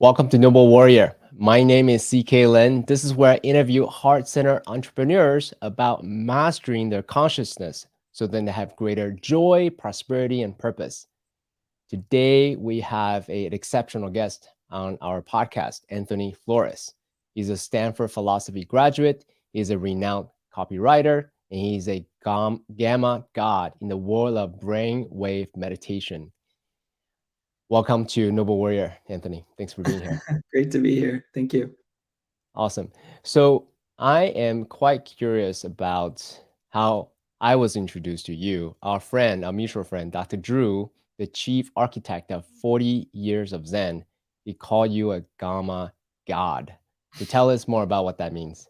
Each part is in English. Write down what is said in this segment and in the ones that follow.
Welcome to Noble Warrior. My name is CK Lin. This is where I interview heart-centered entrepreneurs about mastering their consciousness so then they have greater joy, prosperity, and purpose. Today, we have an exceptional guest on our podcast, Anthony Flores. He's a Stanford Philosophy graduate. He's a renowned copywriter, and he's a gamma god in the world of brainwave meditation. Welcome to Noble Warrior, Anthony. Thanks for being here. Great to be here. Thank you. Awesome. So I am quite curious about how I was introduced to you. Our friend, our mutual friend, Dr. Drew, the chief architect of 40 years of Zen, he called you a Gamma god. So tell us more about what that means.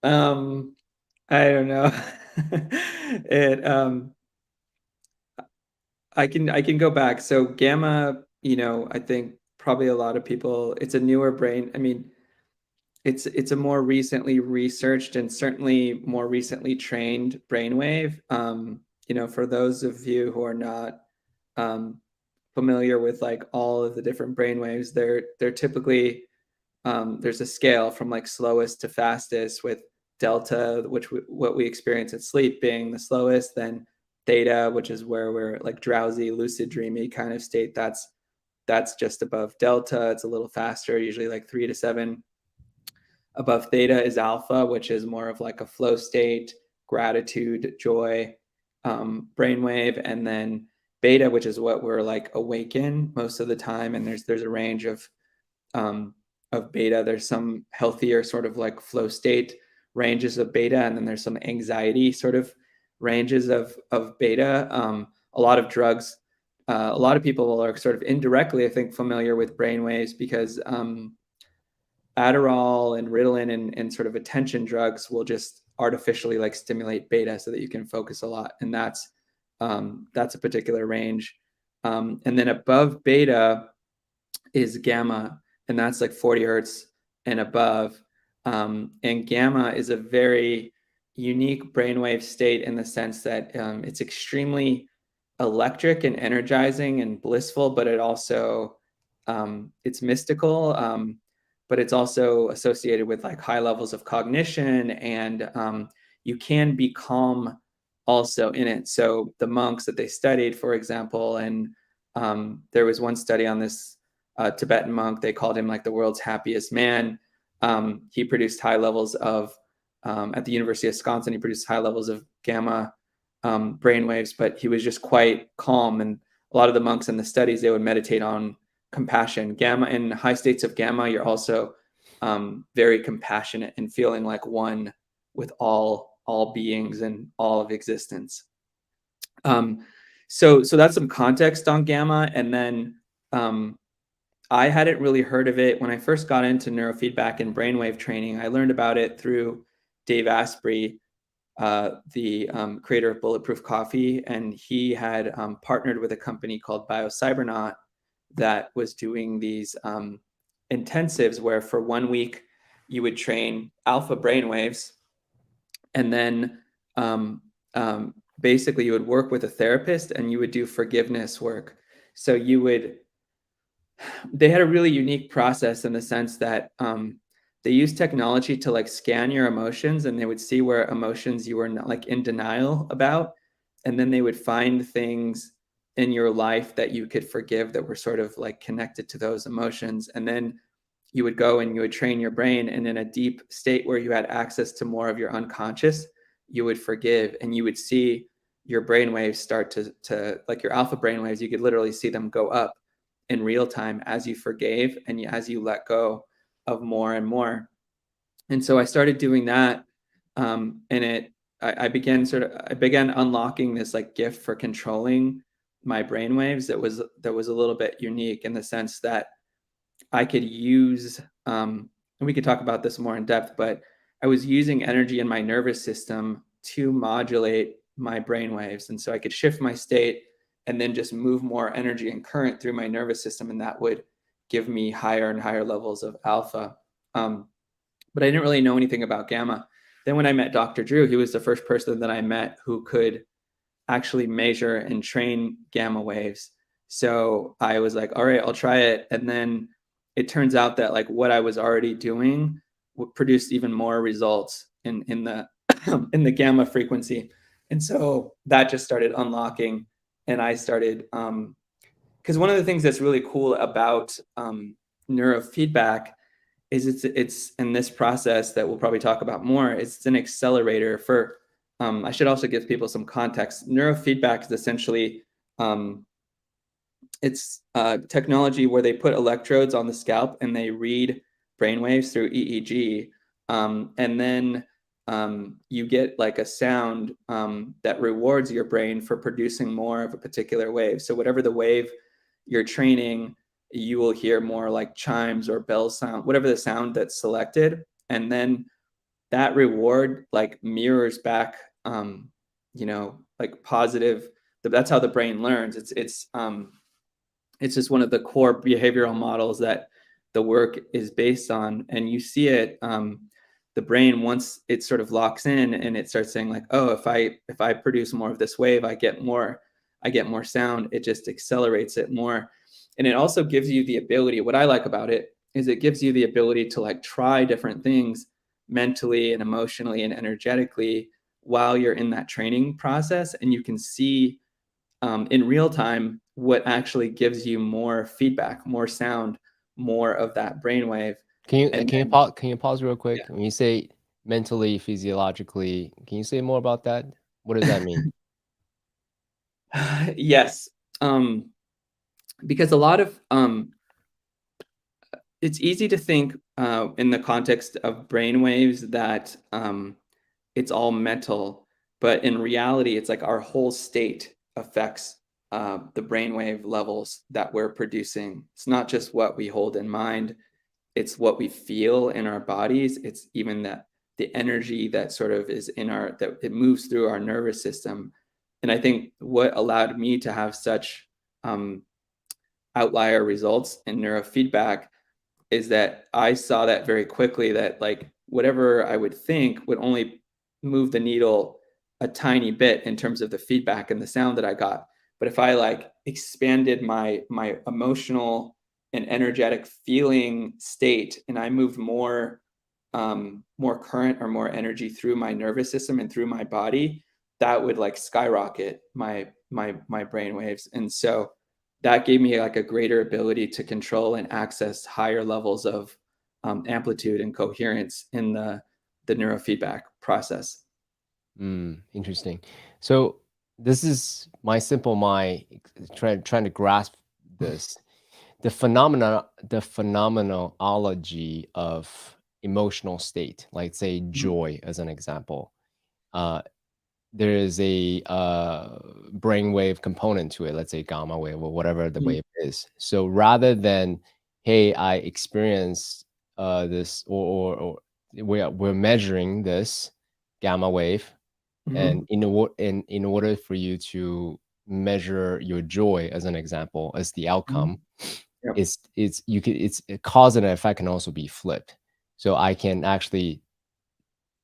um, I don't know. it I can go back. So gamma, I think probably a lot of people, it's a newer brain. I mean, it's a more recently researched and certainly more recently trained brainwave. For those of you who are not um, familiar with like all of the different brainwaves, they're typically there's a scale from like slowest to fastest, with delta, what we experience at sleep, being the slowest, then theta, which is where we're like drowsy, lucid, dreamy kind of state. That's just above delta. It's a little faster, usually like 3 to 7. Above theta is alpha, which is more of like a flow state, gratitude, joy, brainwave, and then beta, which is what we're like awaken most of the time. And there's a range of beta. There's some healthier sort of like flow state ranges of beta, and then there's some anxiety sort of ranges of beta. A lot of drugs, a lot of people are sort of indirectly, I think, familiar with brainwaves because Adderall and Ritalin and sort of attention drugs will just artificially like stimulate beta so that you can focus a lot, and that's a particular range. And then above beta is gamma, and that's like 40 hertz and above. And gamma is a very unique brainwave state in the sense that it's extremely electric and energizing and blissful, but it's mystical. But it's also associated with like high levels of cognition, and you can be calm also in it. So the monks that they studied, for example, and there was one study on this Tibetan monk. They called him like the world's happiest man. He produced high levels of, at the University of Wisconsin, he produced high levels of gamma brainwaves, but he was just quite calm. And a lot of the monks in the studies, they would meditate on compassion. Gamma, in high states of gamma, you're also very compassionate and feeling like one with all beings and all of existence. So that's some context on gamma. And then I hadn't really heard of it when I first got into neurofeedback and brainwave training. I learned about it through Dave Asprey, the creator of Bulletproof Coffee, and he had partnered with a company called BioCybernaut that was doing these intensives where for 1 week you would train alpha brainwaves, and then basically you would work with a therapist and you would do forgiveness work. So they had a really unique process in the sense that they used technology to like scan your emotions, and they would see where emotions you were not, like in denial about, and then they would find things in your life that you could forgive that were sort of like connected to those emotions. And then you would go and you would train your brain, and in a deep state where you had access to more of your unconscious, you would forgive, and you would see your brain waves start to like your alpha brain waves, you could literally see them go up in real time as you forgave and as you let go of more and more. And so I started doing that, and I began unlocking this like gift for controlling my brainwaves that was a little bit unique in the sense that I could use, and we could talk about this more in depth, but I was using energy in my nervous system to modulate my brainwaves, and so I could shift my state and then just move more energy and current through my nervous system, and that would give me higher and higher levels of alpha. But I didn't really know anything about gamma. Then when I met Dr. Drew, he was the first person that I met who could actually measure and train gamma waves. So I was like, all right, I'll try it. And then it turns out that like what I was already doing produced even more results in the in the gamma frequency. And so that just started unlocking, and I started because one of the things that's really cool about neurofeedback is it's in this process that we'll probably talk about more. It's an accelerator for. I should also give people some context. Neurofeedback is essentially it's technology where they put electrodes on the scalp and they read brainwaves through EEG, and then you get like a sound that rewards your brain for producing more of a particular wave. So whatever the wave you're training, you will hear more like chimes or bell sound, whatever the sound that's selected, and then that reward like mirrors back, like positive. That's how the brain learns. It's just one of the core behavioral models that the work is based on, and you see it. The brain, once it sort of locks in and it starts saying like, oh, if I produce more of this wave, I get more sound. It just accelerates it more, and it also gives you the ability. What I like about it is it gives you the ability to like try different things mentally and emotionally and energetically while you're in that training process, and you can see in real time what actually gives you more feedback, more sound, more of that brainwave. And then, can you pause real quick? When you say mentally, physiologically, can you say more about that? What does that mean? yes, because a lot of it's easy to think in the context of brainwaves that it's all mental, but in reality, it's like our whole state affects the brainwave levels that we're producing. It's not just what we hold in mind, it's what we feel in our bodies. It's even that the energy that sort of is in our, that it moves through our nervous system. And I think what allowed me to have such outlier results in neurofeedback is that I saw that very quickly, that like whatever I would think would only move the needle a tiny bit in terms of the feedback and the sound that I got. But if I like expanded my emotional and energetic feeling state, and I moved more more current or more energy through my nervous system and through my body, that would like skyrocket my brain waves. And so that gave me like a greater ability to control and access higher levels of amplitude and coherence in the neurofeedback process. Interesting. So this is my simple mind trying to grasp this. The phenomenology of emotional state, like say Mhm. joy as an example. Uh, there is a brainwave component to it, let's say gamma wave or whatever the Mhm. wave is. So rather than, hey, I experienced this, or we're measuring this gamma wave, and Mhm. in order for you to measure your joy as an example, as the outcome, Mhm. Yep. it's you can it's a cause and effect can also be flipped. So I can actually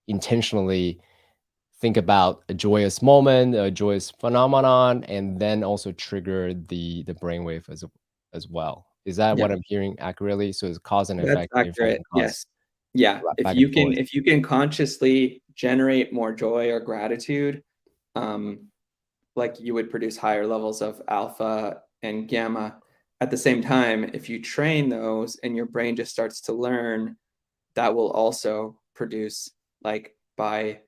intentionally think about a joyous moment, a joyous phenomenon, and then also trigger the brainwave as well. Is that Yeah. what I'm hearing accurately? So it's cause and That's effect accurate. can cause Yes. Yeah. back and forth. If you can consciously generate more joy or gratitude, um, like you would produce higher levels of alpha and gamma. At the same time, if you train those and your brain just starts to learn, that will also produce like by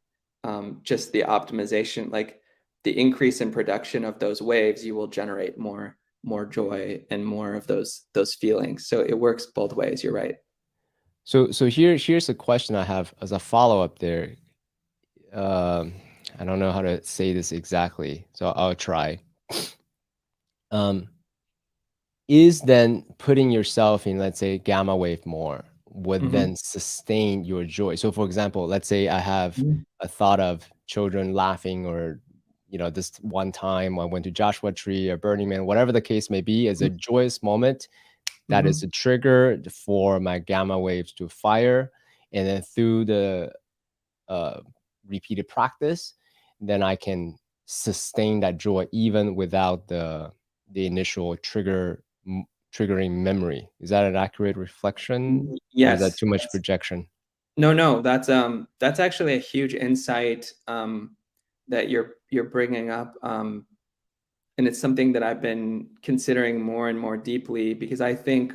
just the optimization, like the increase in production of those waves, you will generate more joy and more of those feelings. So it works both ways. You're right. So here's a question I have as a follow-up there. Um, I don't know how to say this exactly, so I'll try. Um, is then putting yourself in, let's say, gamma wave more would Mhm. then sustain your joy. So, for example, let's say I have Mhm. a thought of children laughing, or this one time I went to Joshua Tree or Burning Man, whatever the case may be, is a joyous moment that is Mhm. a trigger for my gamma waves to fire, and then through the uh, repeated practice, then I can sustain that joy even without the initial triggering memory. Is that an accurate reflection, or is that Yes. too much projection? No, that's actually a huge insight that you're bringing up, and it's something that I've been considering more and more deeply because I think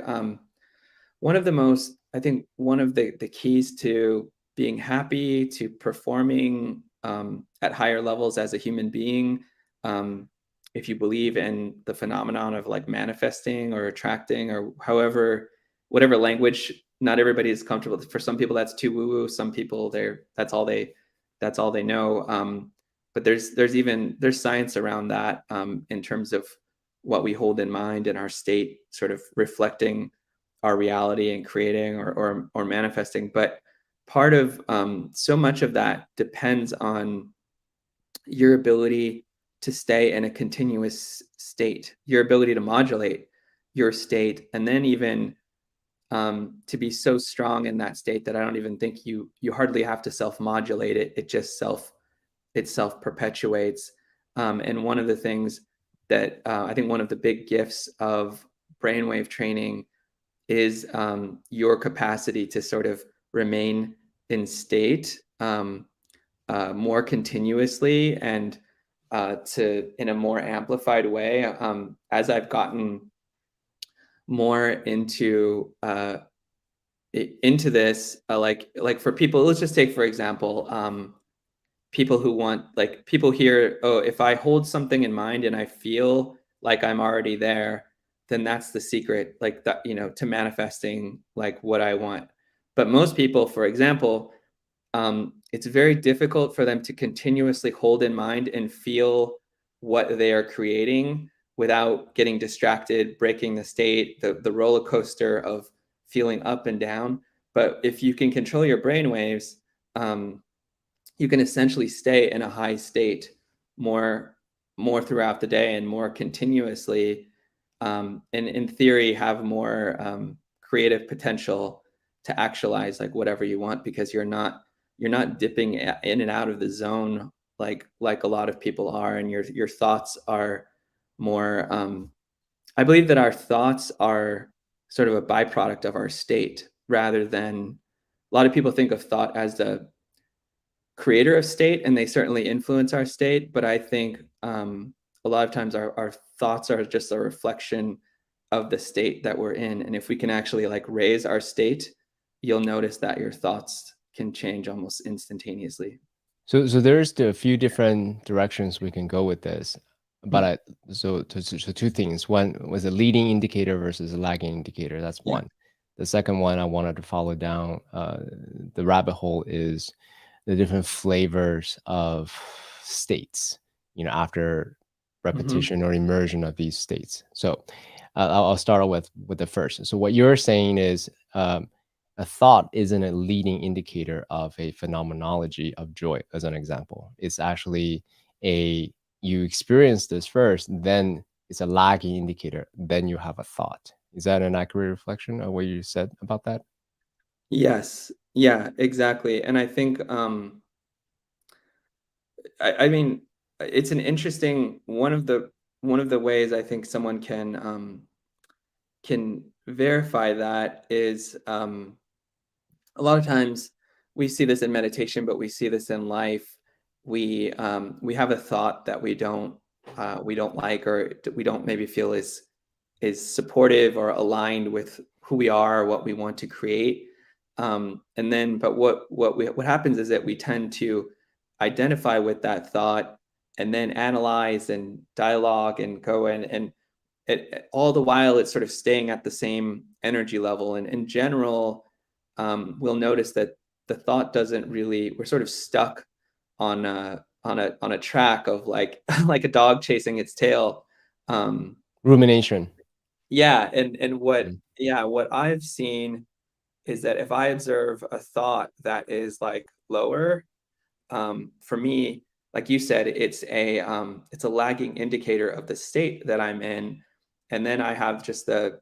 one of the keys to being happy, to performing at higher levels as a human being, um, if you believe in the phenomenon of like manifesting or attracting or however, whatever language, not everybody is comfortable. For some people, that's too woo woo. Some people, that's all they know. But there's science around that in terms of what we hold in mind in our state, sort of reflecting our reality and creating or manifesting. But part of so much of that depends on your ability to stay in a continuous state, your ability to modulate your state, and then even to be so strong in that state that I don't even think you hardly have to self-modulate it. It self perpetuates. And one of the things that I think one of the big gifts of brainwave training is your capacity to sort of remain in state more continuously and to in a more amplified way. As I've gotten more into this, like for people, let's just take for example, people who want like people hear, oh, if I hold something in mind and I feel like I'm already there, then that's the secret, like that, to manifesting like what I want. But most people, for example, it's very difficult for them to continuously hold in mind and feel what they are creating without getting distracted, breaking the state, the roller coaster of feeling up and down. But if you can control your brain waves, you can essentially stay in a high state more throughout the day and more continuously, and in theory have more creative potential to actualize like whatever you want, because you're not dipping in and out of the zone like a lot of people are, and your thoughts are more I believe that our thoughts are sort of a byproduct of our state, rather than a lot of people think of thought as the creator of state, and they certainly influence our state. But I think a lot of times our thoughts are just a reflection of the state that we're in. And if we can actually like raise our state, you'll notice that your thoughts can change almost instantaneously. So there's a few different directions we can go with this, but Mm. so two things. One was a leading indicator versus a lagging indicator. That's Yeah. one. The second one I wanted to follow down the rabbit hole is the different flavors of states. After Hmm. repetition or immersion of these states. So I'll start with the first. So what you're saying is. A thought isn't a leading indicator of a phenomenology of joy, as an example. It's actually a you experience this first, then it's a lagging indicator, then you have a thought. Is that an accurate reflection of what you said about that? Yes. Yeah, exactly. And I think I mean, it's an interesting one of the ways I think someone can verify that is a lot of times we see this in meditation, but we see this in life. We have a thought that we don't like, or we don't maybe feel is supportive or aligned with who we are, what we want to create. And then, but what happens is that we tend to identify with that thought and then analyze and dialogue and go in, and all the while it's sort of staying at the same energy level. And in general, we'll notice that the thought doesn't really, we're sort of stuck on a track of like like a dog chasing its tail. Um, Rumination. yeah, and Mm. what I've seen is that if I observe a thought that is like lower, for me, like you said, it's a lagging indicator of the state that I'm in. And then I have just the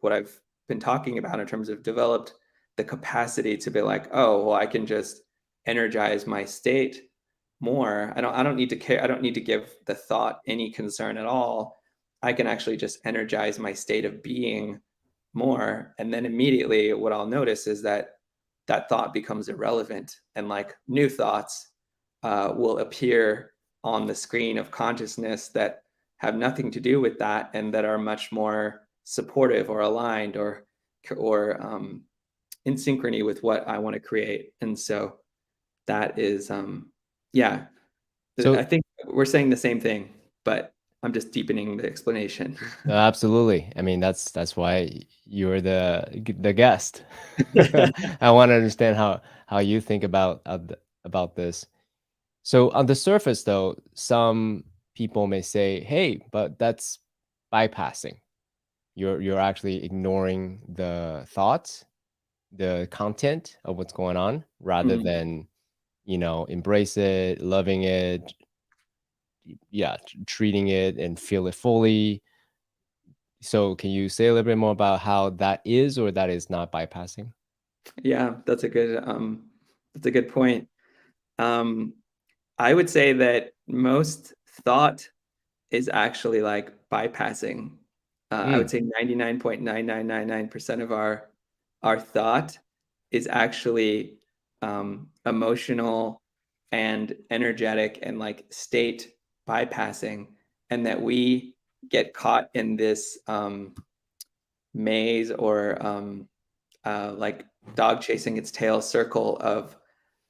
what I've been talking about in terms of developed the capacity to be like, oh, well, I can just energize my state more. I don't need to care. I don't need to give the thought any concern at all. I can actually just energize my state of being more. And then immediately what I'll notice is that that thought becomes irrelevant, and like new thoughts will appear on the screen of consciousness that have nothing to do with that, and that are much more supportive or aligned or in synchrony with what I want to create. And so that is yeah, I So think we're saying the same thing, but I'm just deepening the explanation. absolutely. I mean, that's why you're the guest. I want to understand how you think about this. So on the surface, though, some people may say, "Hey, but that's bypassing. You're actually ignoring the thoughts, the content of what's going on, rather Mm. than embrace it, loving it, yeah, treating it and feel it fully." So can you say a little bit more about how that is or that is not bypassing? Yeah, that's a good point. Um, I would say that most thought is actually like bypassing. I would Mm. say 99.9999% of our thought is actually emotional and energetic and like state bypassing, and that we get caught in this maze or like dog chasing its tail circle of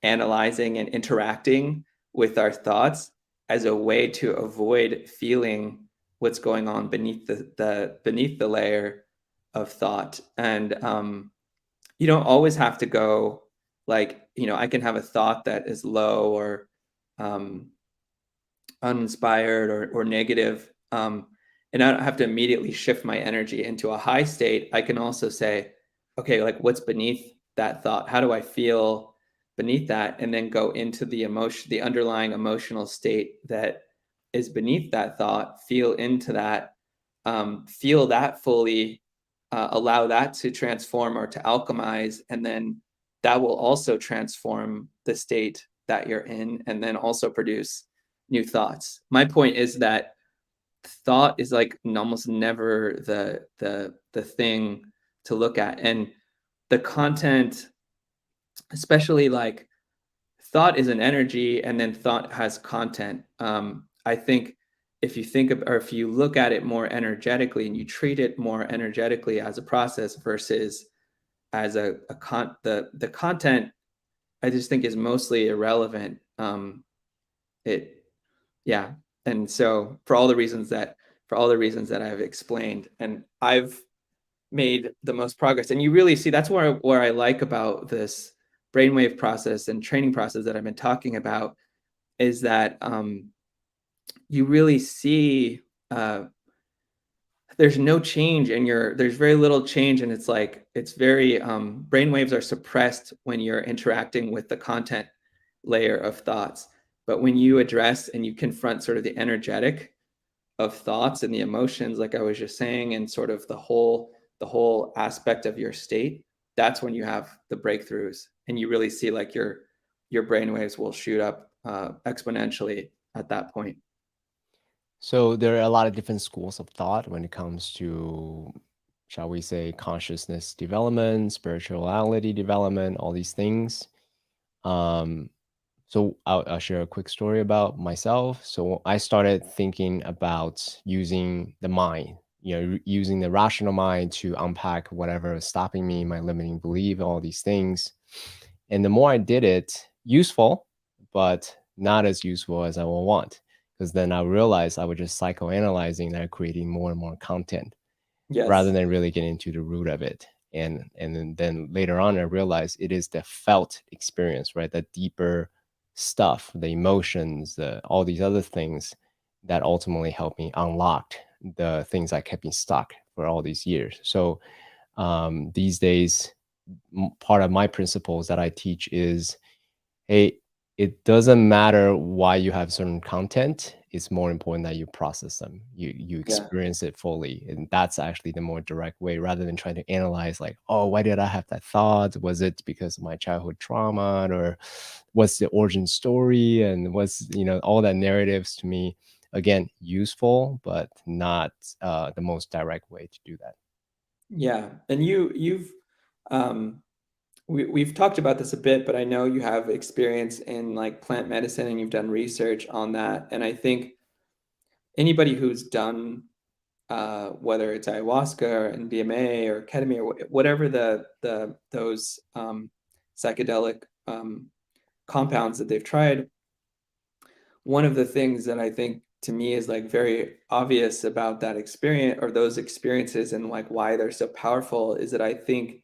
analyzing and interacting with our thoughts as a way to avoid feeling what's going on beneath the layer of thought. And you don't always have to go like, I can have a thought that is low or um, uninspired or negative. And I don't have to immediately shift my energy into a high state. I can also say, okay, like what's beneath that thought? How do I feel beneath that? And then go into the emotion, the underlying emotional state that is beneath that thought, feel into that, feel that fully, allow that to transform or to alchemize. And then that will also transform the state that you're in, and then also produce new thoughts. My point is that thought is like almost never the thing to look at, and the content, especially like thought is an energy, and then thought has content. I think if you think of, or if you look at it more energetically and you treat it more energetically as a process versus as the content, I just think is mostly irrelevant. It Yeah. And so for all the reasons that I've explained, and I've made the most progress. And you really see that's where I like about this brainwave process and training process that I've been talking about, is that you really see there's no change in there's very little change, and it's like it's very brainwaves are suppressed when you're interacting with the content layer of thoughts. But when you address and you confront sort of the energetic of thoughts and the emotions, like I was just saying, and sort of the whole aspect of your state, that's when you have the breakthroughs, and you really see like your brainwaves will shoot up exponentially at that point. So there are a lot of different schools of thought when it comes to, shall we say, consciousness development, spirituality development, all these things. Um, so I'll share a quick story about myself. So I started thinking about using the mind, using the rational mind to unpack whatever is stopping me, my limiting belief, all these things. And the more I did it, useful, but not as useful as I would want. Because then I realized I was just psychoanalyzing and creating more and more content rather Yes. than really getting to the root of it. And then later on, I realized it is the felt experience, right? The deeper stuff, the emotions, all these other things that ultimately helped me unlock the things I kept me stuck for all these years. So these days, part of my principles that I teach is, hey, it doesn't matter why you have certain content. It's more important that you process them, you Yeah. experience it fully, and that's actually the more direct way, rather than trying to analyze like, oh, why did I have that thought? Was it because of my childhood trauma, or what's the origin story, and what's all that narratives to me again, useful, but not the most direct way to do that. Yeah, and you've um, we've talked about this a bit, but I know you have experience in like plant medicine and you've done research on that. And I think anybody who's done whether it's ayahuasca or MDMA or ketamine or whatever the those psychedelic compounds that they've tried, one of the things that I think to me is like very obvious about that experience or those experiences and like why they're so powerful is that I think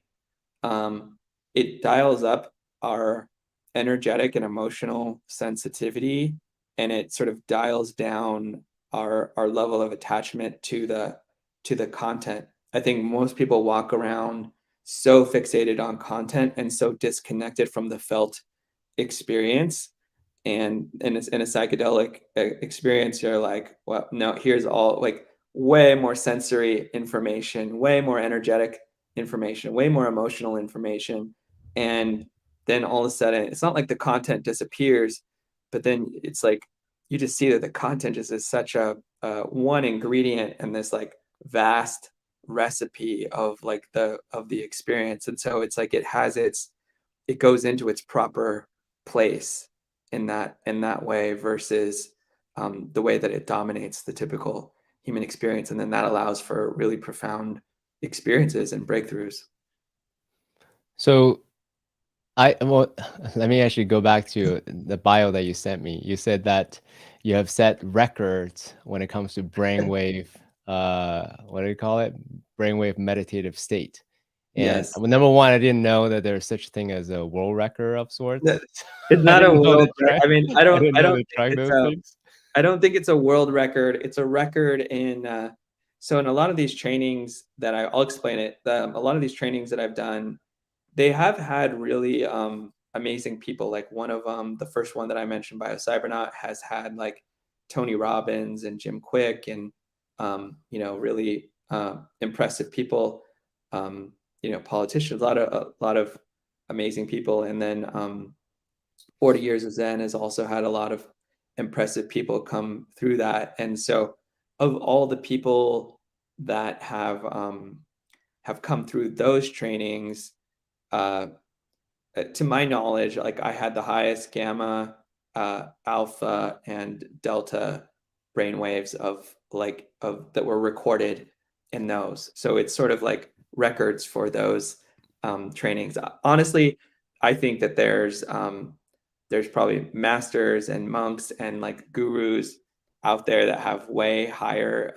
it dials up our energetic and emotional sensitivity, and it sort of dials down our level of attachment to the content. I think most people walk around so fixated on content and so disconnected from the felt experience. And in a psychedelic experience, you're like, well, no, here's all like way more sensory information, way more energetic information, way more emotional information. And then all of a sudden, it's not like the content disappears, but then it's like you just see that the content just is such a one ingredient in this like vast recipe of like the experience. And so it's like it goes into its proper place in that way versus the way that it dominates the typical human experience, and then that allows for really profound experiences and breakthroughs. So well, let me actually go back to the bio that you sent me. You said that you have set records when it comes to brainwave, what do you call it? Brainwave meditative state. And Yes. well, number one, I didn't know that there's such a thing as a world record of sorts. That- It's I not a didn't know they world track. I mean, I didn't I know don't they think track it's those things. I don't think it's a world record. It's a record in so in a lot of these trainings that I'll explain it. A lot of these trainings that I've done, they have had really amazing people. Like one of the first one that I mentioned, BioCybernaut, has had like Tony Robbins and Jim Quick and really impressive people. Politicians, a lot of amazing people, and then 40 Years of Zen has also had a lot of impressive people come through that. And so, of all the people that have come through those trainings, uh, to my knowledge, like I had the highest gamma, alpha, and delta brainwaves of that were recorded in those. So it's sort of like records for those trainings. Honestly, I think that there's probably masters and monks and like gurus out there that have way higher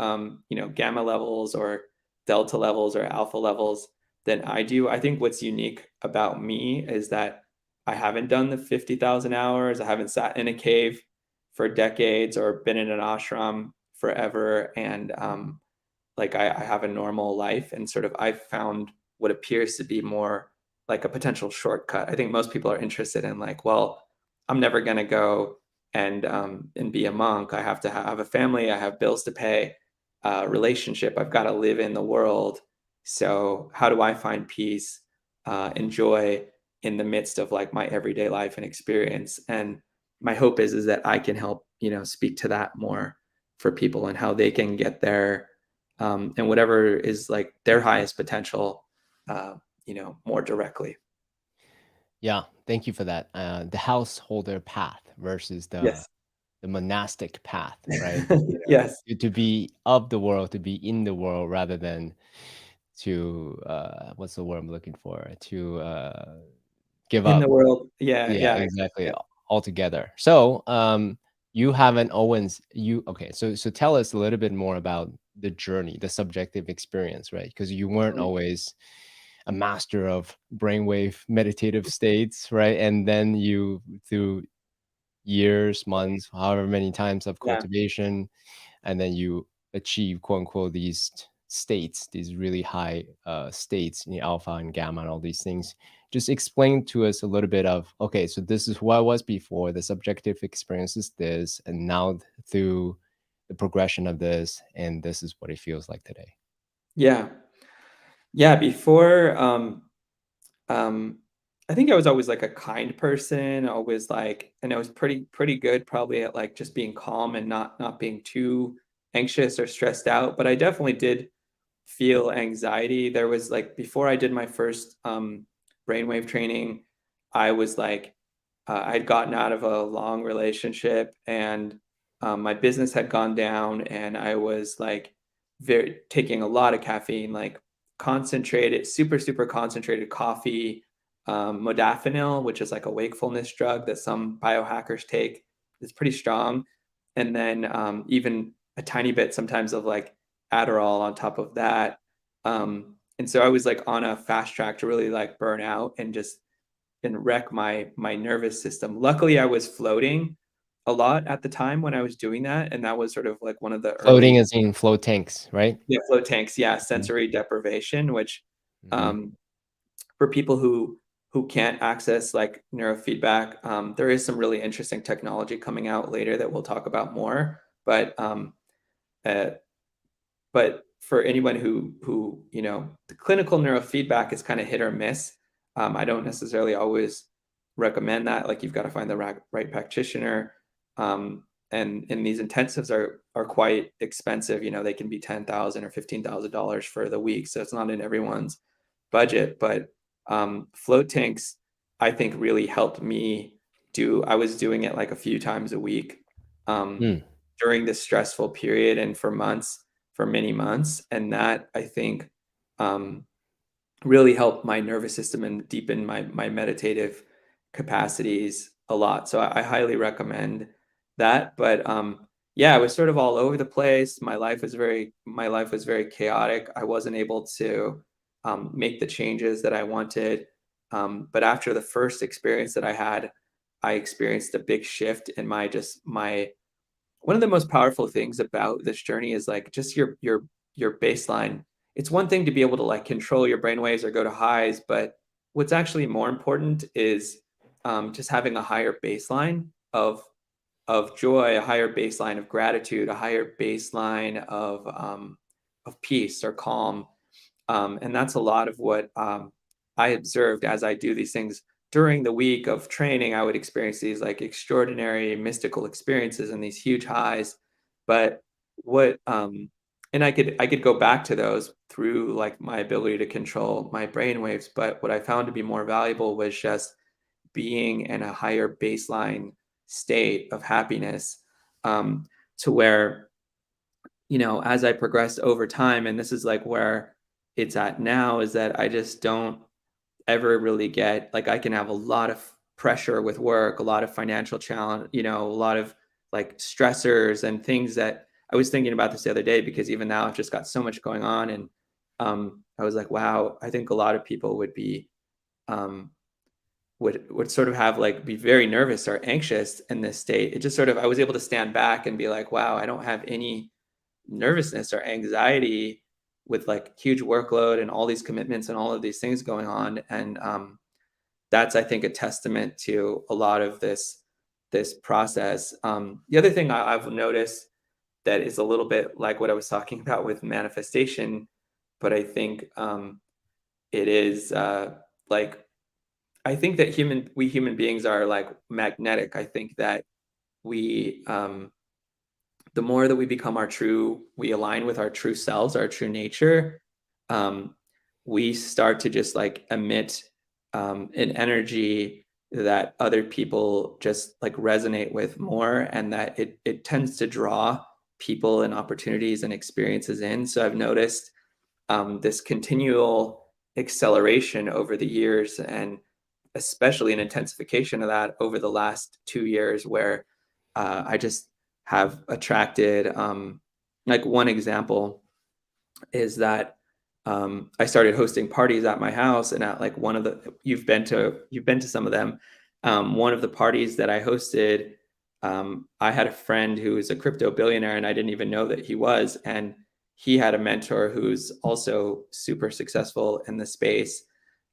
gamma levels or delta levels or alpha levels than I do. I think what's unique about me is that I haven't done the 50,000 hours. I haven't sat in a cave for decades or been in an ashram forever. And like I have a normal life, and sort of I've found what appears to be more like a potential shortcut. I think most people are interested in like, well, I'm never going to go and be a monk. I have to have a family. I have bills to pay, relationship. I've got to live in the world. So how do I find peace and joy in the midst of like my everyday life and experience? And my hope is that I can help speak to that more for people and how they can get there and whatever is like their highest potential, more directly. Yeah, thank you for that. The householder path versus Yes. the monastic path, right? Yes. To be of the world, to be in the world, rather than to what's the word I'm looking for? To give In the up. world. Yeah. Yeah, Yeah. exactly. Yeah. Altogether. So, you haven't Owens. You okay? So tell us a little bit more about the journey, the subjective experience, right? Because you weren't Mm. always a master of brainwave meditative states, right? And then you, through years, months, however many times of Yeah. cultivation, and then you achieve quote unquote these states, these really high states, alpha and gamma and all these things. Just explain to us a little bit of, okay, so this is what I was before, the subjective experience is this, and now through the progression of this, and this is what it feels like today. Yeah. Yeah. Before, um, I think I was always like a kind person, always like, and I was pretty good probably at like just being calm and not being too anxious or stressed out. But I definitely did feel anxiety. There was like before I did my first brainwave training, I was like I'd gotten out of a long relationship and my business had gone down, and I was like very taking a lot of caffeine, like concentrated, super concentrated coffee, modafinil, which is like a wakefulness drug that some biohackers take. It's pretty strong, and then even a tiny bit sometimes of like Adderall on top of that. And so I was like on a fast track to really like burn out and just and wreck my nervous system. Luckily, I was floating a lot at the time when I was doing that, and that was sort of like one of the Floating early, is in float tanks, right? yeah, float tanks, yeah, Mhm, sensory deprivation, which mhm. um, for people who can't access like neurofeedback, there is some really interesting technology coming out later that we'll talk about more. Uh, but for anyone who the clinical neurofeedback is kind of hit or miss. I don't necessarily always recommend that. Like you've got to find the right practitioner. And these intensives are quite expensive. They can be $10,000 or $15,000 for the week, so it's not in everyone's budget. But float tanks, I think, really helped me do. I was doing it like a few times a week um, Mm, during this stressful period and for many months. And that I think um, really helped my nervous system and deepen my meditative capacities a lot. So I highly recommend that. But yeah, I was sort of all over the place. My life was very chaotic. I wasn't able to make the changes that I wanted. But after the first experience that I had, I experienced a big shift in my one of the most powerful things about this journey is like just your baseline. It's one thing to be able to like control your brainwaves or go to highs, but what's actually more important is just having a higher baseline of joy, a higher baseline of gratitude, a higher baseline of peace or calm. And that's a lot of what I observed as I do these things during the week of training. I would experience these like extraordinary mystical experiences and these huge highs. But what and I could go back to those through like my ability to control my brain waves. But what I found to be more valuable was just being in a higher baseline state of happiness, to where as I progressed over time, and this is like where it's at now, is that I just don't ever really get like I can have a lot of pressure with work, a lot of financial challenge, a lot of like stressors and things that I was thinking about this the other day because even now I've just got so much going on. And I was like, wow, I think a lot of people um, would sort of have like be very nervous or anxious in this state. It just sort of I was able to stand back and be like, wow, I don't have any nervousness or anxiety with like huge workload and all these commitments and all of these things going on. And that's I think a testament to a lot of this process. The other thing I've noticed that is a little bit like what I was talking about with manifestation, but I think it is like I think that we human beings are like magnetic. I think that we the more that we become we align with our true selves, our true nature, um, we start to just like emit an energy that other people just like resonate with more, and that it tends to draw people and opportunities and experiences in. So I've noticed this continual acceleration over the years, and especially an intensification of that over the last 2 years, where I just have attracted, like one example is that I started hosting parties at my house, and at like one of the you've been to some of them. One of the parties that I hosted, I had a friend who is a crypto billionaire, and I didn't even know that he was. And he had a mentor who's also super successful in the space.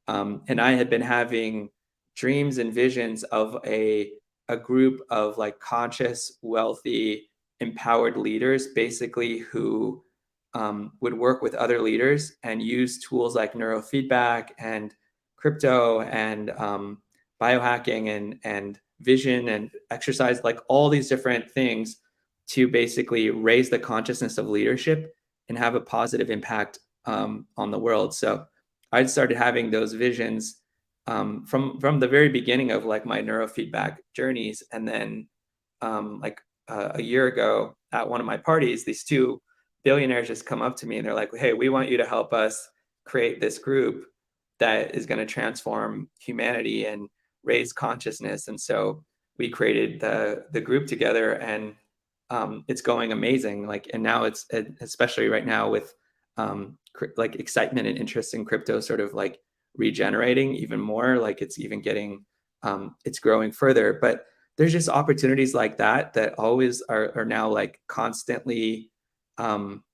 And I had been having dreams and visions of a group of like conscious, wealthy, empowered leaders, basically who would work with other leaders and use tools like neurofeedback and crypto and biohacking and vision and exercise, like all these different things to basically raise the consciousness of leadership and have a positive impact on the world. So I started having those visions from the very beginning of like my neurofeedback journeys, and then a year ago at one of my parties, these two billionaires just come up to me and they're like, "Hey, we want you to help us create this group that is going to transform humanity and raise consciousness." And so we created the group together, and it's going amazing. Like, and now it's, especially right now with like excitement and interest in crypto sort of like regenerating even more, like it's even getting it's growing further. But there's just opportunities like that that always are now like constantly um,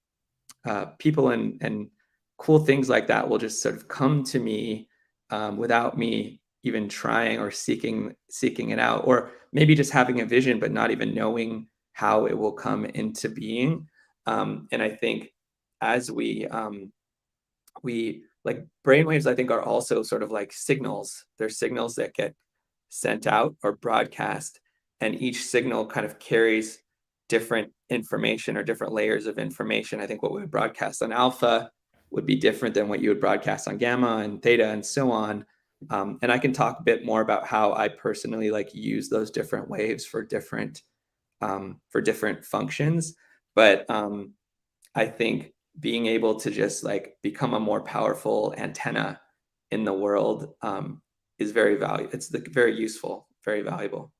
people and cool things like that will just sort of come to me without me even trying or seeking it out, or maybe just having a vision but not even knowing how it will come into being. And I think as we like brainwaves, I think, are also sort of like signals. They're signals that get sent out or broadcast, and each signal kind of carries different information or different layers of information. I think what we would broadcast on alpha would be different than what you would broadcast on gamma and theta and so on. And I can talk a bit more about how I personally like use those different waves for different functions. But I think being able to just like become a more powerful antenna in the world is very valuable. It's very useful, very valuable.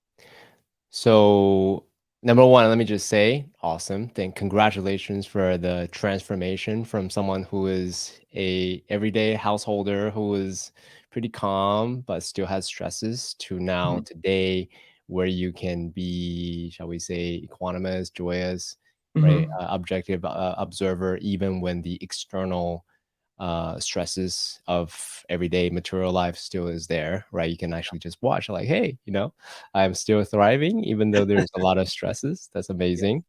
So, number one, let me just say, awesome. Then congratulations for the transformation from someone who is a everyday householder who is pretty calm but still has stresses to now Mhm. today where you can be, shall we say, equanimous, joyous, right? Mhm. Objective observer, even when the external stresses of everyday material life still is there, right? You can actually just watch, like, hey, I'm still thriving, even though there's a lot of stresses. That's Yeah. amazing.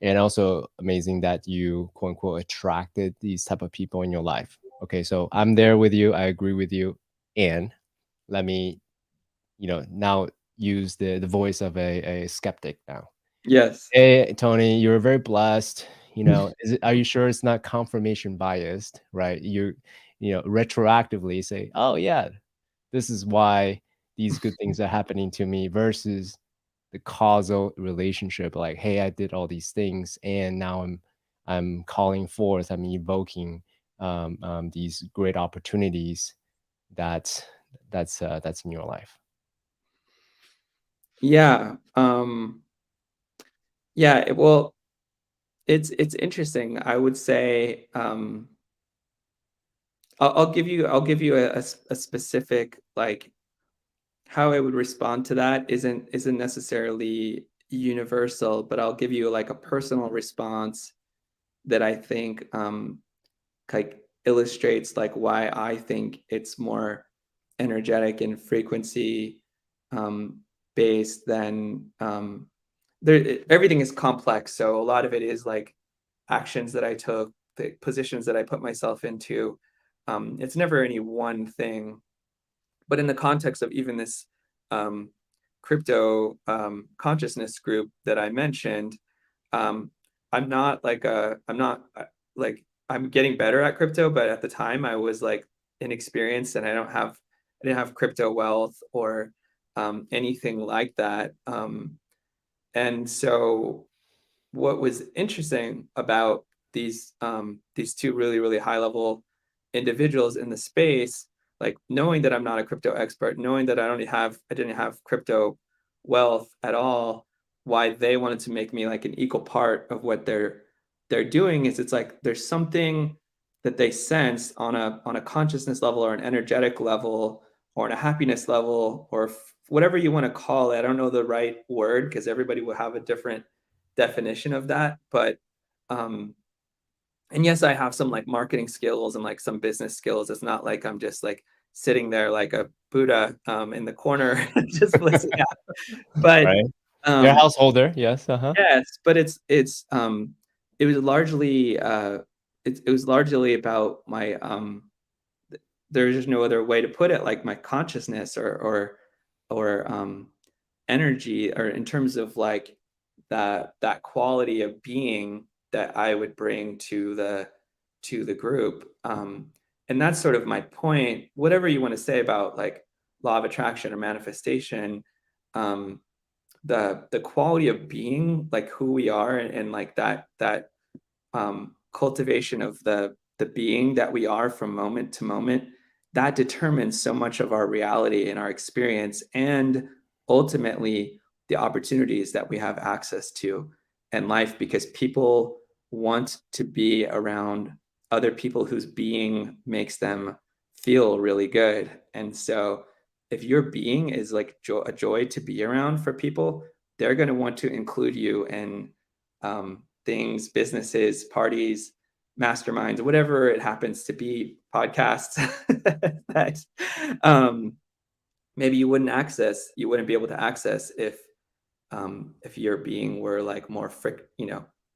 And also amazing that you quote unquote attracted these type of people in your life. Okay, so I'm there with you. I agree with you. And let me, now use the voice of a skeptic now. Yes. Hey, Tony, you're very blessed. Are you sure it's not confirmation biased, right? Retroactively say, oh yeah, this is why these good things are happening to me versus the causal relationship. Like, hey, I did all these things, and now I'm calling forth, I'm evoking these great opportunities that that's in your life. Yeah. Yeah. Well, it's interesting. I would say I'll give you a specific like how I would respond to that isn't necessarily universal, but I'll give you like a personal response that I think like illustrates like why I think it's more energetic and frequency um, based than everything is complex. So a lot of it is like actions that I took, the positions that I put myself into. It's never any one thing, but in the context of even this um, crypto consciousness group that I mentioned, um, I'm not like I'm getting better at crypto, but at the time I was like inexperienced and I didn't have crypto wealth or anything like that. And so what was interesting about these two really high level individuals in the space, like knowing that I'm not a crypto expert, knowing that I didn't have crypto wealth at all, why they wanted to make me like an equal part of what they're doing is it's like there's something that they sense on a consciousness level or an energetic level or on a happiness level or whatever you want to call it. I don't know the right word because everybody will have a different definition of that. But um, and yes, I have some like marketing skills and like some business skills. It's not like I'm just like sitting there like a Buddha in the corner just blissing out. But Right? You're a um, householder, yes. Uh-huh. yes, but it was largely it was largely about my there's just no other way to put it, like my consciousness or energy, or in terms of like that quality of being that I would bring to the group. And that's sort of my point. Whatever you want to say about like law of attraction or manifestation, um, the quality of being, like who we are, and like that cultivation of the being that we are from moment to moment, that determines so much of our reality and our experience, and ultimately the opportunities that we have access to in life, because people want to be around other people whose being makes them feel really good. And so if your being is like a joy to be around for people, they're going to want to include you in things, businesses, parties, masterminds, whatever it happens to be, podcasts that maybe you wouldn't be able to access if your being were like more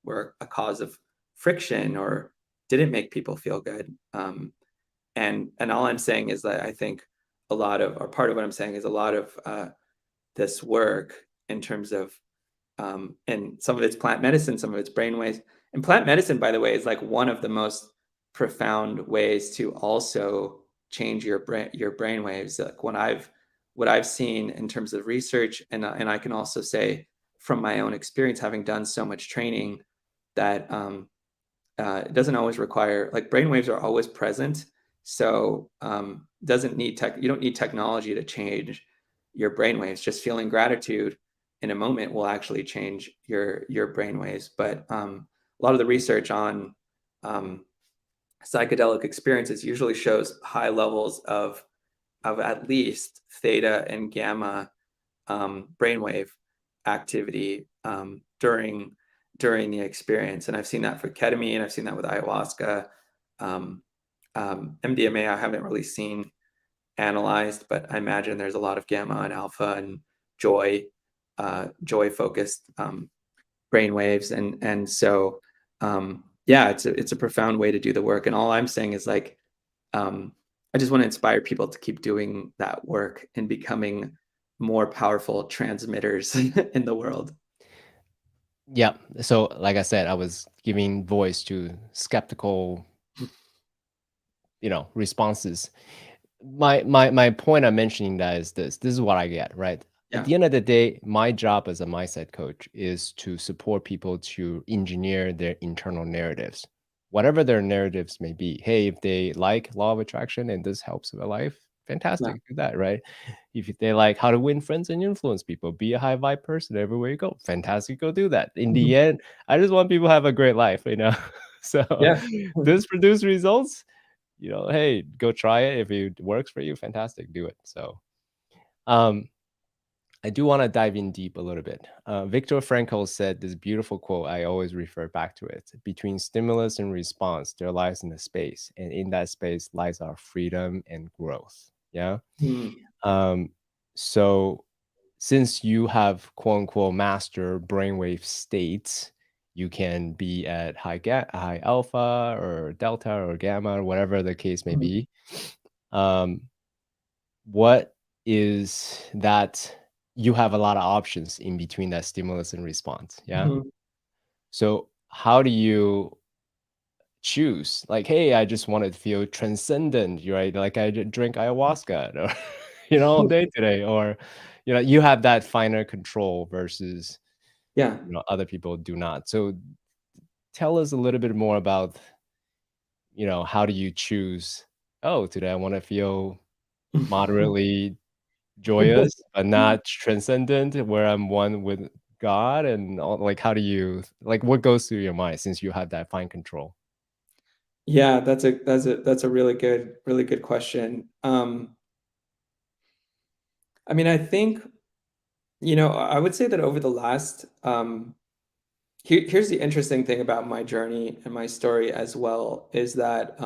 were a cause of friction or didn't make people feel good. And all I'm saying is that I think a lot of, or part of what I'm saying is a lot of this work in terms of and some of it's plant medicine, some of it's brainwaves. And plant medicine, by the way, is like one of the most profound ways to also change your brainwaves. Like what I've seen in terms of research, and I can also say from my own experience, having done so much training, that it doesn't always require, like brainwaves are always present. So doesn't need you don't need technology to change your brainwaves. Just feeling gratitude in a moment will actually change your brainwaves. But a lot of the research on psychedelic experiences usually shows high levels of at least theta and gamma brainwave activity during the experience. And I've seen that for ketamine. I've seen that with ayahuasca. MDMA, I haven't really seen analyzed, but I imagine there's a lot of gamma and alpha and joy focused brainwaves. And so, yeah, it's a profound way to do the work. And all I'm saying is like, I just want to inspire people to keep doing that work and becoming more powerful transmitters in the world. Yeah. So, like I said, I was giving voice to skeptical, responses. My point I'm mentioning that is this. This is what I get, right? At Yeah. the end of the day, my job as a mindset coach is to support people to engineer their internal narratives, whatever their narratives may be. Hey, if they like law of attraction and this helps their life, Yeah. fantastic, do that, right? If they like how to win friends and influence people, be a high vibe person everywhere you go, fantastic, go do that. In Mhm. the end, I just want people to have a great life. So Yeah. this produce results, hey, go try it. If it works for you, fantastic, do it. So, um, I do want to dive in deep a little bit. Viktor Frankl said this beautiful quote. I always refer back to it. Between stimulus and response, there lies in a space, and in that space lies our freedom and growth. Yeah. Mm. Um, so, since you have quote unquote master brainwave states, you can be at high alpha or delta or gamma or whatever the case may Mhm. be. Um, what is that? You have a lot of options in between that stimulus and response. Yeah. Mhm. So how do you choose? Like, hey, I just want to feel transcendent, right? Like drink ayahuasca or, all day today, or, you have that finer control versus, Yeah. other people do not. So tell us a little bit more about, how do you choose? Oh, today I want to feel moderately joyous, but not transcendent, where I'm one with God and all, like, how do you like, what goes through your mind since you have that fine control? Yeah, that's a really good question. I mean, I think, I would say that over the last here's the interesting thing about my journey and my story as well, is that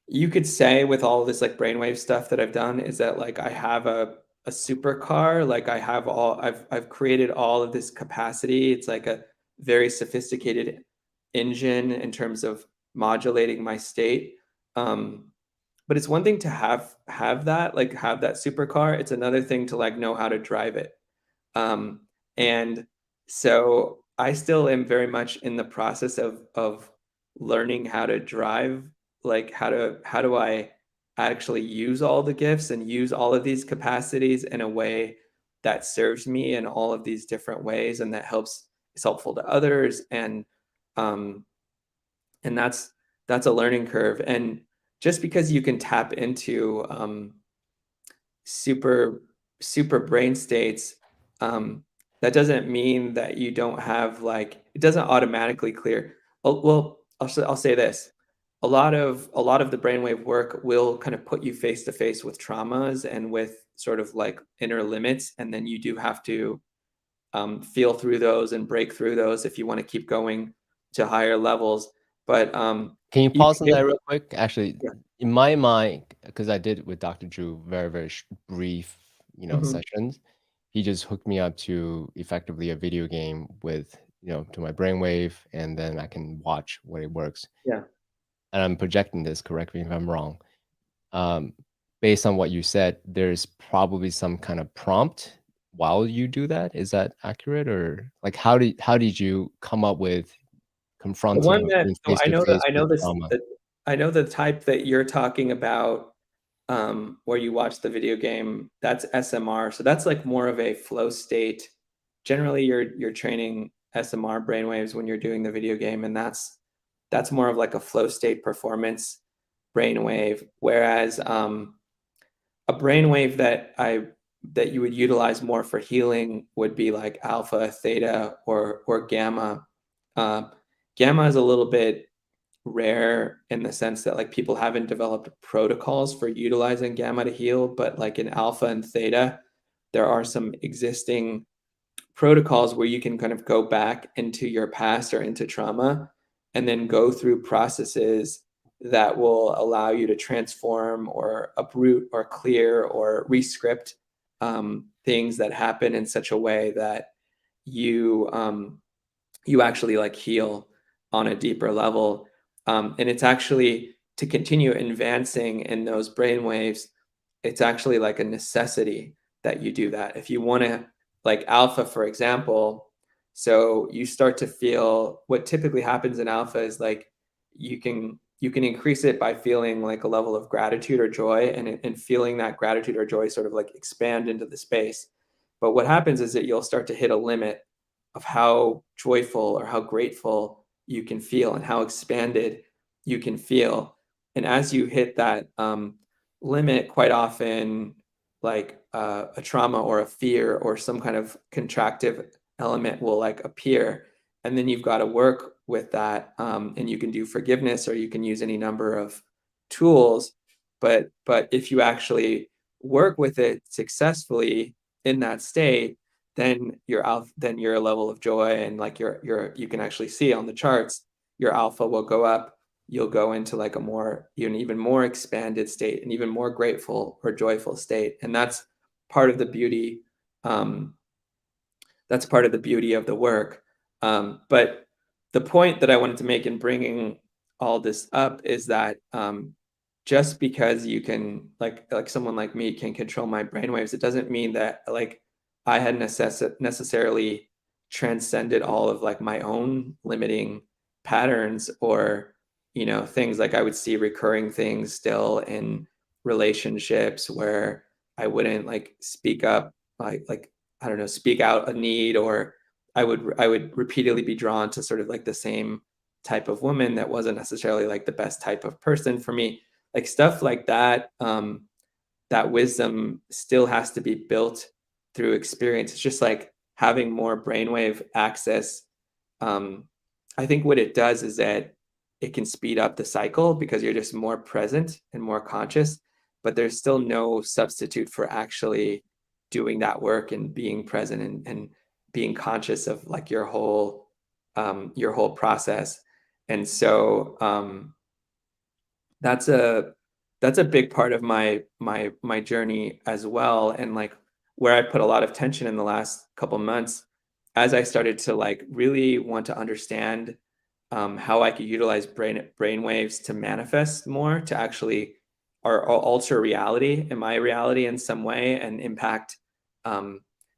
you could say with all this like brainwave stuff that I've done, is that like I have a supercar, like I've created all of this capacity. It's like a very sophisticated engine in terms of modulating my state. Um, but it's one thing to have that, like have that supercar. It's another thing to like know how to drive it. And so I still am very much in the process of learning how to drive, like how do I actually use all the gifts and use all of these capacities in a way that serves me in all of these different ways and that helps is helpful to others. Um and that's a learning curve. And just because you can tap into super super brain states, um, that doesn't mean that you don't have like it doesn't automatically clear. Well, I'll say this: a lot of the brainwave work will kind of put you face to face with traumas and with sort of like inner limits, and then you do have to feel through those and break through those if you want to keep going to higher levels. But Can you you pause can on get that real quick? Actually, yeah. in my mind, because I did with Dr. Drew, very, very brief, Mhm. sessions. He just hooked me up to effectively a video game with, to my brainwave, and then I can watch what it works. Yeah. And I'm projecting this, correct me if I'm wrong. Um, Based on what you said, there's probably some kind of prompt while you do that. Is that accurate? Or like how did you come up with The one confronting that being so face to face I with know this trauma? that I know the type that you're talking about, where you watch the video game, that's SMR. So that's like more of a flow state. Generally, you're training SMR brainwaves when you're doing the video game, and that's more of like a flow state performance brainwave. Whereas a brainwave that you would utilize more for healing would be like alpha, theta, or gamma. Uh, Gamma is a little bit rare in the sense that like people haven't developed protocols for utilizing gamma to heal, but like in alpha and theta, there are some existing protocols where you can kind of go back into your past or into trauma and then go through processes that will allow you to transform or uproot or clear or rescript things that happen in such a way that you you actually like heal on a deeper level. And it's actually to continue advancing in those brain waves, it's actually like a necessity that you do that. If you want to, like alpha, for example, so you start to feel what typically happens in alpha is like you can increase it by feeling like a level of gratitude or joy and feeling that gratitude or joy sort of like expand into the space. But what happens is that you'll start to hit a limit of how joyful or how grateful you can feel and how expanded you can feel. And as you hit that limit, quite often, like a trauma or a fear or some kind of contractive element will like appear. And then you've got to work with that. And you can do forgiveness or you can use any number of tools. But if you actually work with it successfully in that state, then your level of joy and like you can actually see on the charts your alpha will go up. You'll go into like a more an even more expanded state, an even more grateful or joyful state, and part of the beauty um, that's part of the beauty of the work. But the point that I wanted to make in bringing all this up is that just because you can like someone like me can control my brainwaves, it doesn't mean that like I had necessarily transcended all of like my own limiting patterns or things like I would see recurring things still in relationships where I wouldn't like speak up like I don't know, speak out a need, or I would repeatedly be drawn to sort of like the same type of woman that wasn't necessarily like the best type of person for me. Like stuff like that, that wisdom still has to be built through experience. It's just like having more brainwave access. Um, I think what it does is that it can speed up the cycle because you're just more present and more conscious, but there's still no substitute for actually doing that work and being present and being conscious of like your whole process. And so that's a that's a big part of my journey as well, and like where I put a lot of tension in the last couple months as I started to like really want to understand how I could utilize brain waves to manifest more, to actually alter reality and my reality in some way and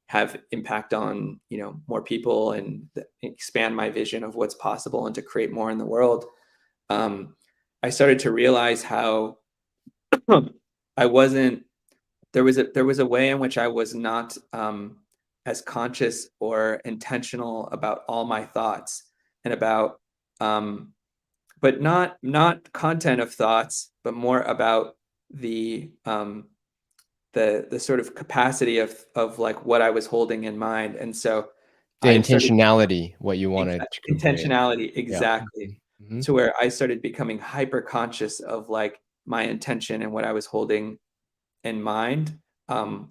have impact on, you know, more people and expand my vision of what's possible and to create more in the world. I started to realize how I wasn't, there was a way in which I was not as conscious or intentional about all my thoughts and about but not content of thoughts, but more about the the sort of capacity of like what I was holding in mind. And so The I started intentionality, what you wanted to convey. intentionality, Yeah. exactly, Mhm. to where I started becoming hyper conscious of like my intention and what I was holding in mind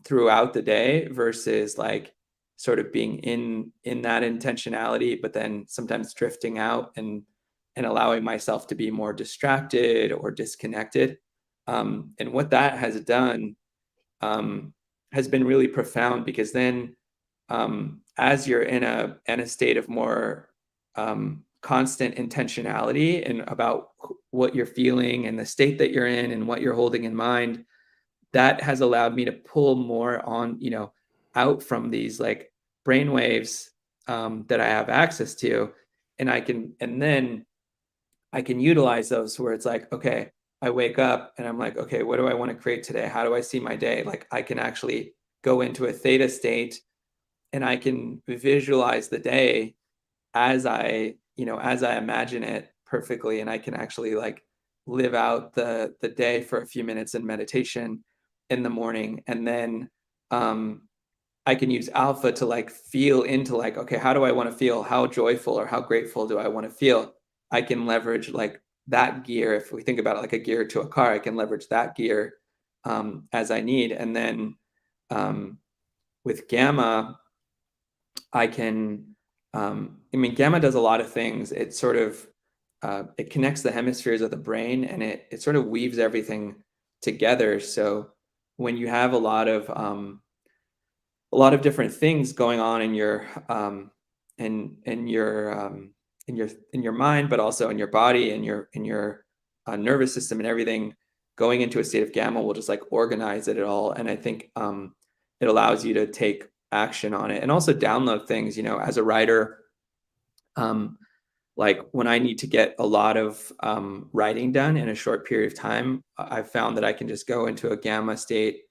throughout the day versus like sort of being in that intentionality, but then sometimes drifting out and allowing myself to be more distracted or disconnected. And what that has done has been really profound because then as you're in a state of more constant intentionality and about what you're feeling and the state that you're in and what you're holding in mind, that has allowed me to pull more on, you know, out from these like brainwaves that I have access to, and then I can utilize those where it's like, okay, I wake up and I'm like, okay, what do I want to create today? How do I see my day? Like I can actually go into a theta state and I can visualize the day as as I imagine it perfectly, and I can actually like live out the day for a few minutes in meditation in the morning, and then um, I can use alpha to like feel into like, okay, how do I want to feel? How joyful or how grateful do I want to feel? I can leverage like that gear. If we think about it like a gear to a car, I can leverage that gear as I need, and then um, with gamma I can, I mean, gamma does a lot of things. It sort of, it connects the hemispheres of the brain and it sort of weaves everything together. So when you have a lot of different things going on in your, in your, in your mind, but also in your body and in your nervous system and everything, going into a state of gamma will just like organize it all. And I think it allows you to take action on it and also download things, you know, as a writer. Um, like when I need to get a lot of writing done in a short period of time, I've found that I can just go into a gamma state,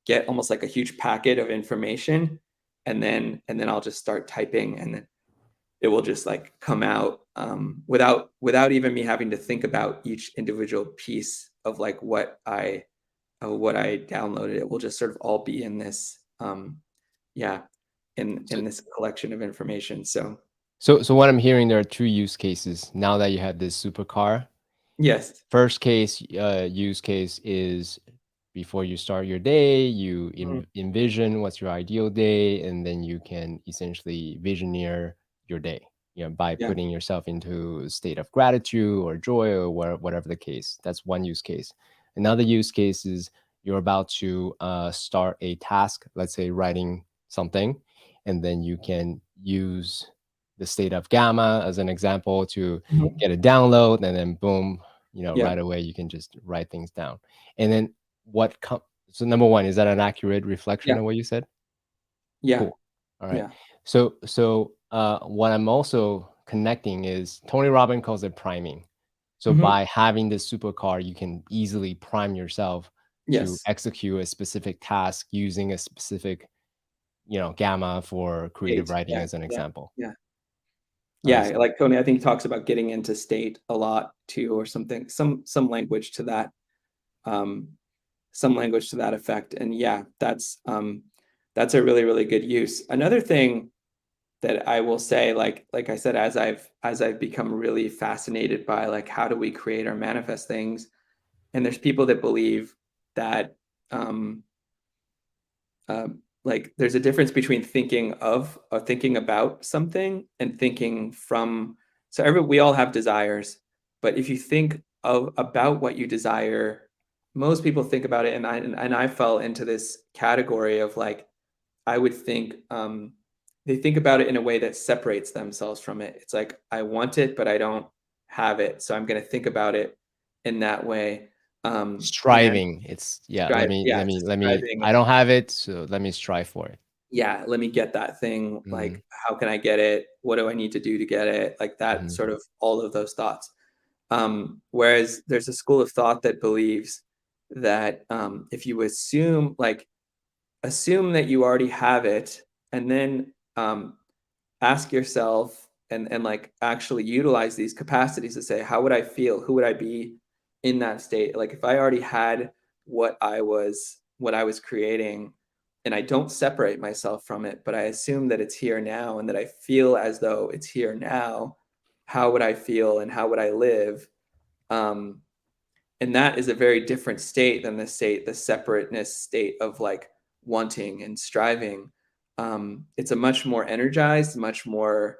get almost like a huge packet of information, and then I'll just start typing, and then it will just like come out without even me having to think about each individual piece of like what I downloaded. It will just sort of all be in this yeah So, in this collection of information. So so what I'm hearing, there are two use cases now that you have this supercar. yes. First case, use case is before you start your day, you Mhm. envision what's your ideal day, and then you can essentially visioneer your day, by Yeah. putting yourself into a state of gratitude or joy or whatever the case. That's one use case. Another use case is you're about to start a task, let's say writing something, and then you can use the state of gamma as an example to Mhm. get a download, and then boom, Yeah. right away you can just write things down. And then so number one, is that an accurate reflection Yeah. of what you said? Yeah. Cool. All right. Yeah. So what I'm also connecting is Tony Robbins calls it priming. So Mhm. by having this supercar, you can easily prime yourself to Yes. execute a specific task using a specific, gamma for creative State. writing Yeah. as an Yeah. example. Yeah. I Yeah. see. Like Tony, I think talks about getting into state a lot too, or something, some language to that, um, some language to that effect. And yeah, that's a really, really good use. Another thing that I will say, like I said, as I've become really fascinated by like how do we create or manifest things, and there's people that believe that um, like there's a difference between thinking of or thinking about something and thinking from. So we all have desires, but if you think of about what you desire, most people think about it, and I fell into this category of like I would think they think about it in a way that separates themselves from it. It's like I want it, but I don't have it, so I'm going to think about it in that way. And Striving. It's yeah, striving. I don't have it, so let me strive for it. Yeah, let me get that thing. Mhm, Like, how can I get it? What do I need to do to get it? Like that mhm. sort of all of those thoughts. Whereas there's a school of thought that believes that if you assume that you already have it, and then ask yourself and like actually utilize these capacities to say, how would I feel? Who would I be in that state? Like if I already had what I was creating, and I don't separate myself from it, but I assume that it's here now and that I feel as though it's here now, how would I feel and how would I live? Um, and that is a very different state than the separateness state of like wanting and striving. It's a much more energized, much more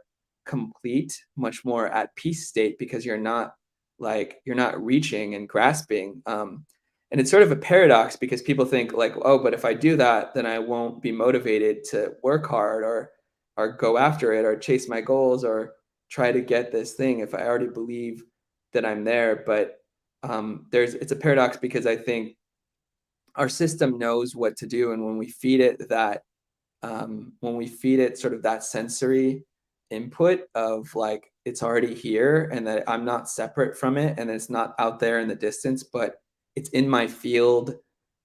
complete, much more at peace state, because you're not reaching and grasping. And it's sort of a paradox, because people think like, oh, but if I do that, then I won't be motivated to work hard or go after it or chase my goals or try to get this thing if I already believe that I'm there. But it's a paradox, because I think our system knows what to do, and when we feed it sort of that sensory input of like it's already here and that I'm not separate from it and it's not out there in the distance, but it's in my field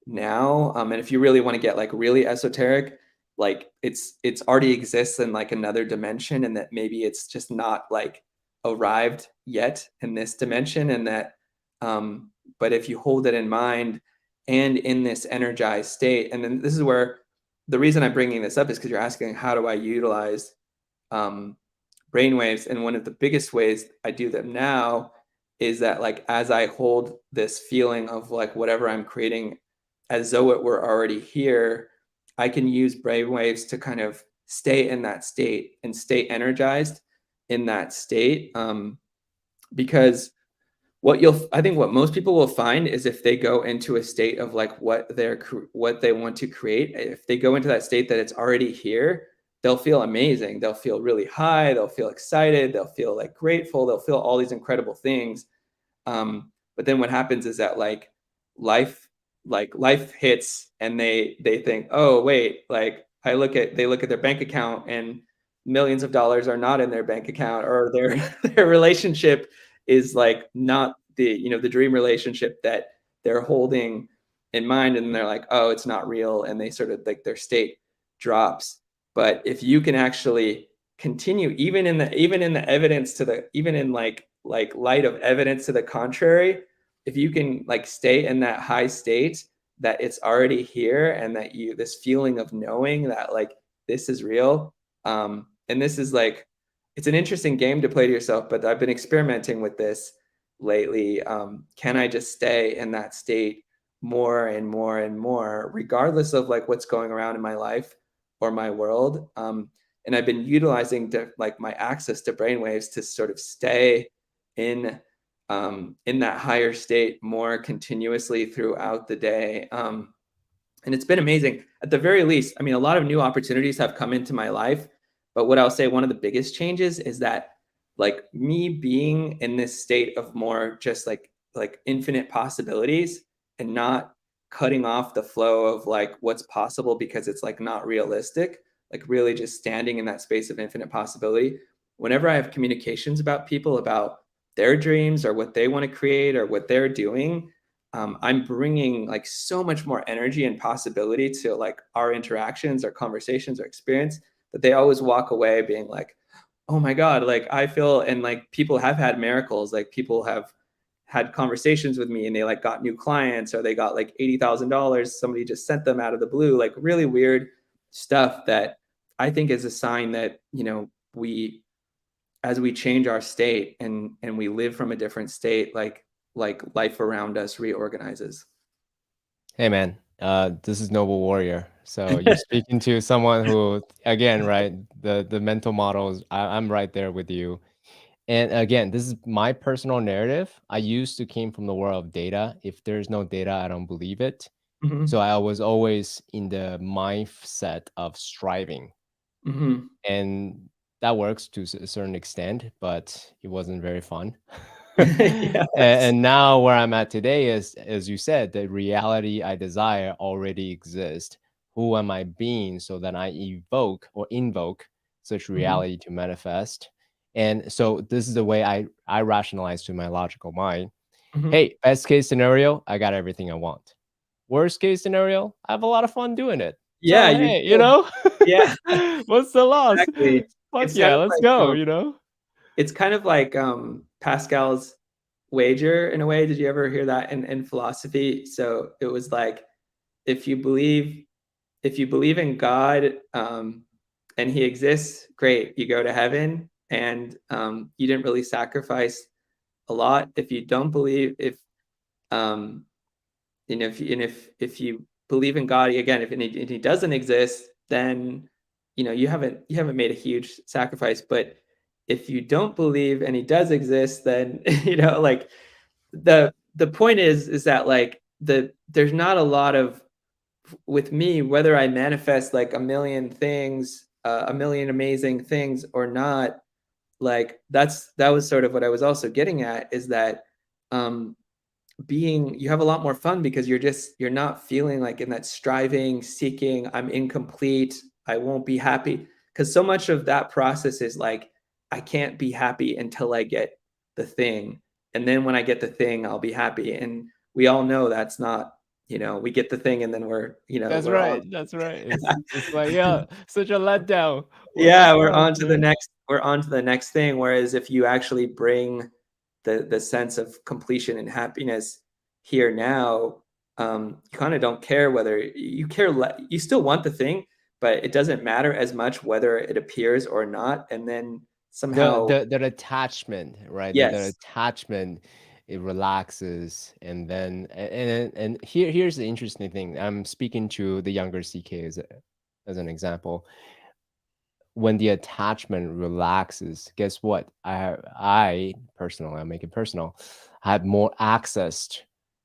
now. And if you really want to get like really esoteric, like it's already exists in like another dimension, and that maybe it's just not like arrived yet in this dimension, and that um, but if you hold it in mind and in this energized state, and then this is where the reason I'm bringing this up is because you're asking, how do I utilize um, brainwaves? And one of the biggest ways I do them now is that, like, as I hold this feeling of like whatever I'm creating as though it were already here, I can use brainwaves to kind of stay in that state and stay energized in that state. Because I think what most people will find is, if they go into a state of like what they want to create, if they go into that state that it's already here, they'll feel amazing. They'll feel really high. They'll feel excited. They'll feel like grateful. They'll feel all these incredible things. But then what happens is that life, life hits, and they think, oh wait, like they look at their bank account, and millions of dollars are not in their bank account, or their their relationship is like not the dream relationship that they're holding in mind, and they're like, oh, it's not real, and they sort of like their state drops. But if you can actually continue, even in the evidence to the even in like light of evidence to the contrary, if you can like stay in that high state, that it's already here, and that you this feeling of knowing that like this is real. And this is like, it's an interesting game to play to yourself, but I've been experimenting with this lately. Can I just stay in that state more and more and more, regardless of like what's going around in my life or my world? And I've been utilizing like my access to brainwaves to sort of stay in in that higher state more continuously throughout the day. And it's been amazing. At the very least, I mean, a lot of new opportunities have come into my life, but what I'll say, one of the biggest changes is that, like, me being in this state of more just like infinite possibilities, and not cutting off the flow of like what's possible because it's like not realistic, like really just standing in that space of infinite possibility. Whenever I have communications about people, about their dreams or what they want to create or what they're doing, I'm bringing like so much more energy and possibility to like our interactions, our conversations, our experience, that they always walk away being like, oh my God, like I feel, and like people have had miracles, like people have had conversations with me and they like got new clients, or they got like $80,000. Somebody just sent them out of the blue, like really weird stuff that I think is a sign that, as we change our state and we live from a different state, like life around us reorganizes. Hey man, this is Noble Warrior. So you're speaking to someone who, again, right? The mental models. I'm right there with you. And again, this is my personal narrative. I used to came from the world of data. If there's no data, I don't believe it. So Mm-hmm. I was always in the mindset of striving, Mm-hmm. and that works to a certain extent, but it wasn't very fun. Yes. And now where I'm at today is, as you said, the reality I desire already exists. Who am I being so that I evoke or invoke such Mhm, reality to manifest? And so this is the way I rationalize to my logical mind. mhm. Hey, best case scenario, I got everything I want. Worst case scenario, I have a lot of fun doing it. Yeah, So you hey, still yeah, what's the loss? exactly. Fuck It's kind yeah, of let's like, go. it's kind of like, Pascal's wager in a way. Did you ever hear that in philosophy? So it was like, if you believe if you believe in God, and he exists, great, you go to heaven, and you didn't really sacrifice a lot. If you don't believe, if um, if you believe in God again, if he doesn't exist, then you haven't made a huge sacrifice. But if you don't believe and he does exist, then like the point is that like there's not a lot of with me, whether I manifest like a million things, a million amazing things or not, like that was sort of what I was also getting at, is that um, being you have a lot more fun because you're not feeling like in that striving, seeking, I'm incomplete, I won't be happy. Because so much of that process is like, I can't be happy until I get the thing. And then when I get the thing, I'll be happy. And we all know that's not, we get the thing and then That's we're all right. That's right. It's like, yeah, such a letdown. What's the yeah, point, man? we're on to the next thing. Whereas if you actually bring the sense of completion and happiness here now, you kind of don't care whether you care. You still want the thing, but it doesn't matter as much whether it appears or not. And then The somehow, the the attachment, right? The yes. attachment, it relaxes, and then and here's the interesting thing. I'm speaking to the younger CK as an example. When the attachment relaxes, guess what? I personally, I make it personal, had more access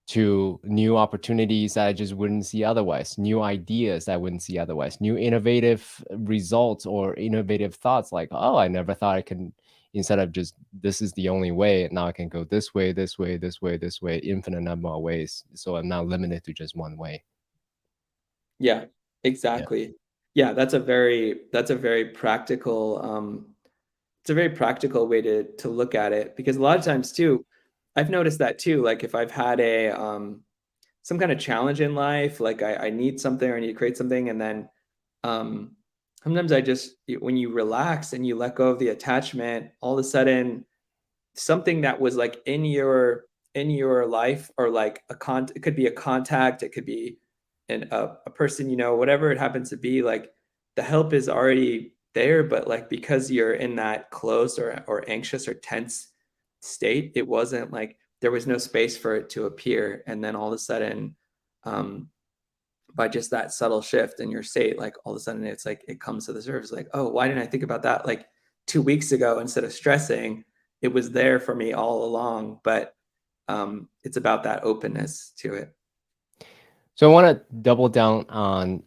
to new opportunities that I just wouldn't see otherwise, new ideas that I wouldn't see otherwise, new innovative results or innovative thoughts like, oh, I never thought I can, instead of just this is the only way, now I can go this way, this way, this way, this way, infinite number of ways. So I'm not limited to just one way. Yeah, Yeah. exactly. Yeah, that's a very practical it's a very practical way to look at it, because a lot of times too, I've noticed that too. Like if I've had a some kind of challenge in life, like I need something or I need to create something, and then um, sometimes when you relax and you let go of the attachment, all of a sudden something that was like in your life, or like it could be a contact, it could be a person, whatever it happens to be, like the help is already there, but like because you're in that closed or anxious or tense state, it wasn't like there was no space for it to appear. And then all of a sudden, um, by just that subtle shift in your state, like all of a sudden it's like it comes to the surface, like, oh, why didn't I think about that like 2 weeks ago? Instead of stressing, it was there for me all along. But it's about that openness to it. So I want to double down on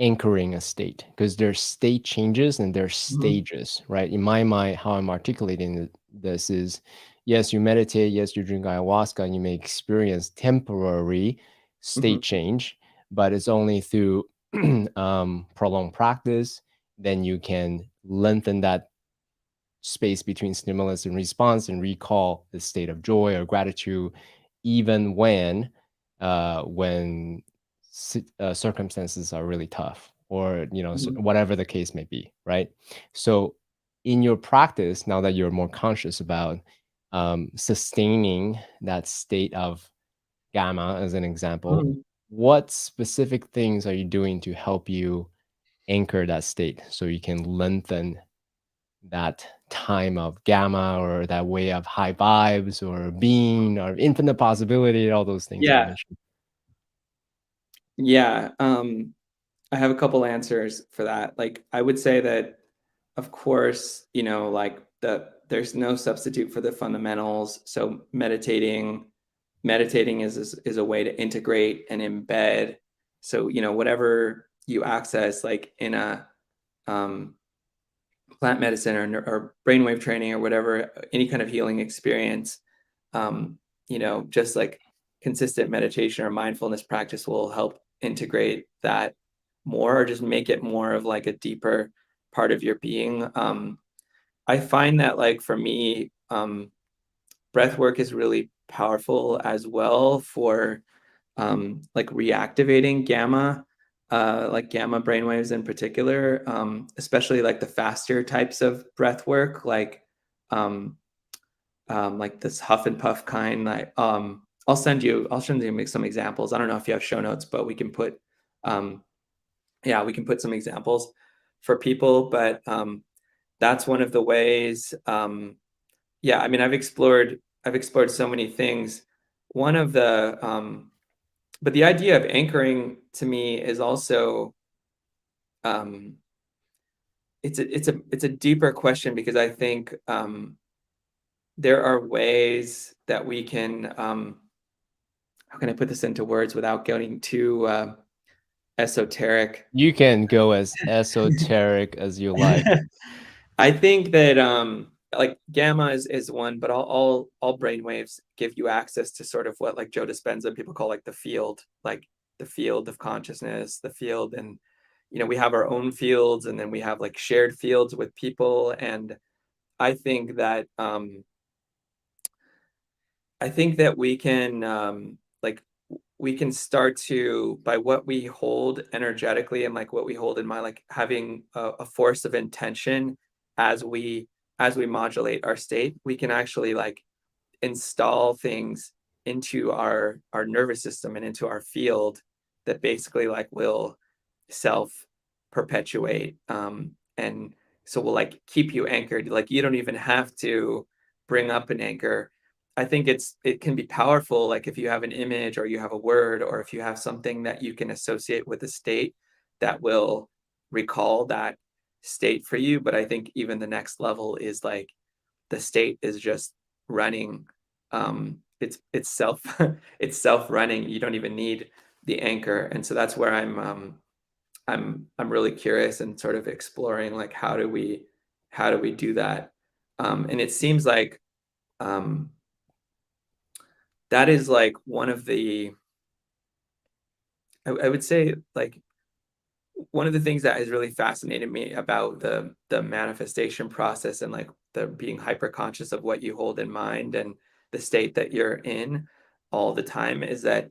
anchoring a state, because there's state changes and there's Mhm, stages, right? In my mind, how I'm articulating this is, yes, you meditate, yes, you drink ayahuasca, and you may experience temporary mhm, state change, but it's only through prolonged practice, then you can lengthen that space between stimulus and response and recall the state of joy or gratitude, even when circumstances are really tough, or mhm. whatever the case may be, right? So in your practice, now that you're more conscious about sustaining that state of gamma as an example, Mhm. what specific things are you doing to help you anchor that state so you can lengthen that time of gamma, or that way of high vibes or being or infinite possibility, all those things you Yeah, mentioned? yeah. I have a couple answers for that. Like I would say that, of course, like there's no substitute for the fundamentals. So meditating is a way to integrate and embed. So, whatever you access, like um plant medicine or brainwave training or whatever, any kind of healing experience, just like consistent meditation or mindfulness practice will help integrate that more, or just make it more of like a deeper part of your being. I find that, like, for me, breath work is really powerful as well for like reactivating like gamma brainwaves in particular, especially like the faster types of breath work, like this huff and puff kind. I'll send you some examples. I don't know if you have show notes, but um, we can put some examples for people. But that's one of the ways. I mean, I've explored so many things. One of the but the idea of anchoring to me is also um, it's a deeper question, because I think there are ways that we can how can I put this into words without getting too esoteric? You can go as esoteric as you like. I think that like gamma is one, but all brainwaves give you access to sort of what like Joe Dispenza people call like the field of consciousness, the field. And we have our own fields, and then we have like shared fields with people. And I think that we can like we can start to, by what we hold energetically and like what we hold in mind, like having a force of intention as we modulate our state, we can actually like install things into our nervous system and into our field that basically like will self perpetuate, and so will like keep you anchored. Like, you don't even have to bring up an anchor. I think it can be powerful, like if you have an image or you have a word, or if you have something that you can associate with a state that will recall that state for you. But I think even the next level is like the state is just running. It's self it's self running. You don't even need the anchor. And so that's where I'm really curious and sort of exploring, like, how do we do that? And it seems like that is like one of the, I would say, like, one of the things that has really fascinated me about the manifestation process, and like the being hyper conscious of what you hold in mind and the state that you're in all the time, is that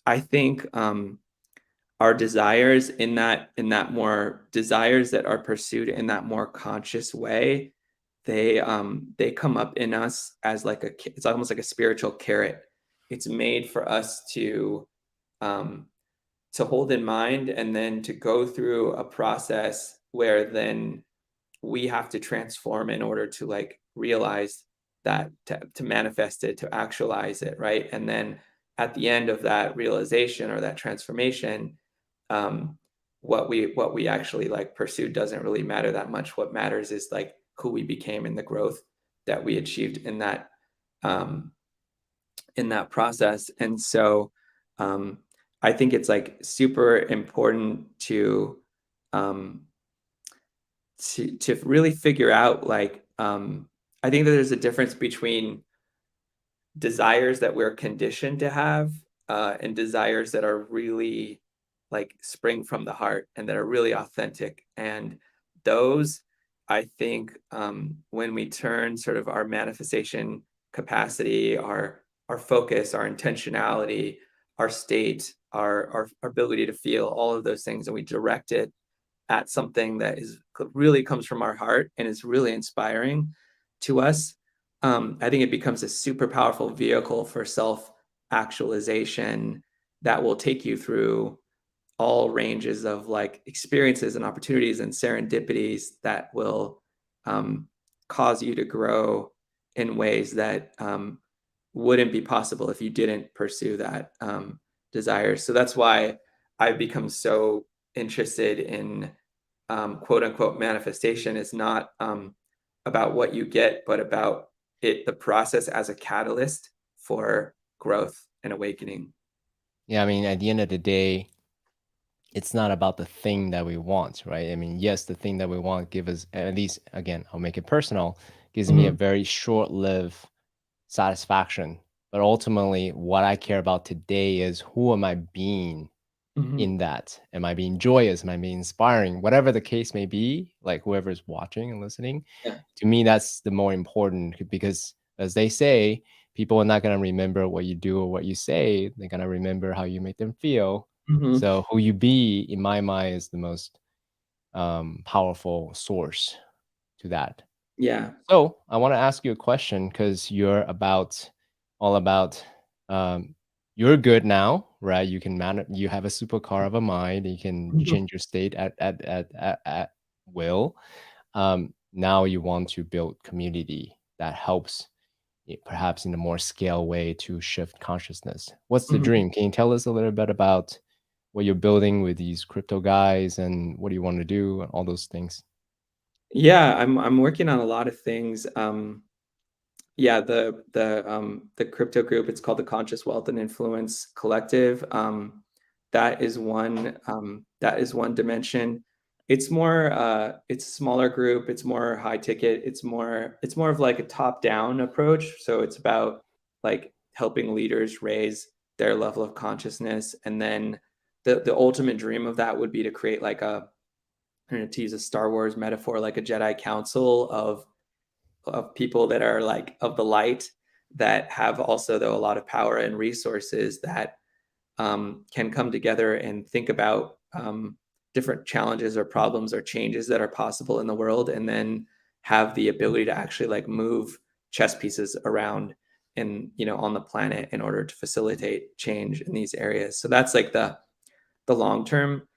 I think our desires in that more desires that are pursued in that more conscious way, they come up in us as like it's almost like a spiritual carrot. It's made for us um, to hold in mind, and then to go through a process where then we have to transform in order to like realize that, to manifest it, to actualize it, right? And then at the end of that realization or that transformation, um, what we actually like pursue doesn't really matter that much. What matters is like who we became and the growth that we achieved um, in that process. And so I think it's like super important um, to really figure out, like, I think that there's a difference between desires that we're conditioned to have, and desires that are really like spring from the heart and that are really authentic. And those, I think, when we turn sort of our manifestation capacity, our focus, our intentionality, our state, our ability to feel, all of those things, and we direct it at something that is really comes from our heart and is really inspiring to us, I think it becomes a super powerful vehicle for self actualization that will take you through all ranges of like experiences and opportunities and serendipities that will cause you to grow in ways that wouldn't be possible if you didn't pursue that desire. So that's why I've become so interested in quote unquote manifestation. Is not about what you get, but about the process as a catalyst for growth and awakening. Yeah, I mean, at the end of the day, it's not about the thing that we want, right? I mean, yes, the thing that we want give us, at least again, I'll make it personal, gives me a Mhm, very short-lived satisfaction. But ultimately, what I care about today is who am I being mhm, in that? Am I being joyous? Am I being inspiring? Whatever the case may be, like whoever's watching and listening, yeah, to me, that's the more important because, as they say, people are not going to remember what you do or what you say. They're going to remember how you make them feel. mhm, So, who you be, in my mind, is the most powerful source to that. yeah, So I want to ask you a question because you're about all about um, you're good now, right? You can manage. You have a supercar of a mind. You can mhm, change your state at will. Now you want to build community that helps, perhaps in a more scale way, to shift consciousness. What's the mhm. dream? Can you tell us a little bit about what you're building with these crypto guys and what do you want to do and all those things? Yeah, I'm working on a lot of things. Yeah, the crypto group, it's called the Conscious Wealth and Influence Collective. That is one dimension. It's a smaller group, it's more high ticket, it's more of like a top-down approach. So it's about like helping leaders raise their level of consciousness. And then the ultimate dream of that would be to create like a, to use a Star Wars metaphor, like a Jedi Council of people that are like of the light, that have also though a lot of power and resources, that can come together and think about different challenges or problems or changes that are possible in the world, and then have the ability to actually like move chess pieces around in, on the planet, in order to facilitate change in these areas. So that's like the long term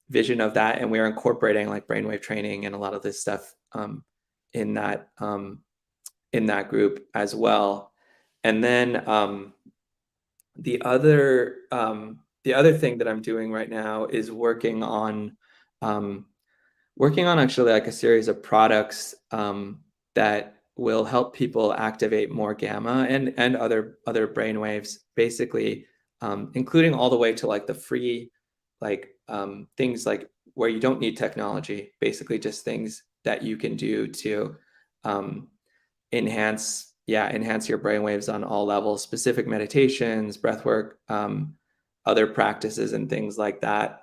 vision of that, and we're incorporating like brainwave training and a lot of this stuff in that in that group as well. And then the other thing that I'm doing right now is um, working on actually like a series of products that will help people activate more gamma and other brain waves, basically, including all the way to like the free, like things like where you don't need technology, basically just things that you can do to um, enhance your brainwaves on all levels, specific meditations, breath work, other practices and things like that.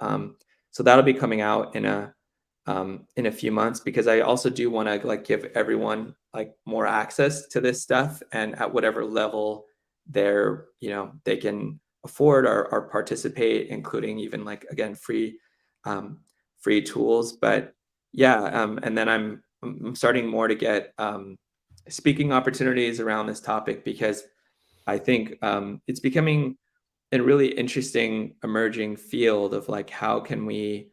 So that'll be coming out in a few months, because I also do want to like give everyone like more access to this stuff, and at whatever level they can afford or participate, including even like, again, um, free tools. But yeah, and then I'm starting more to get speaking opportunities around this topic, because I think it's becoming a really interesting emerging field of like, how can we,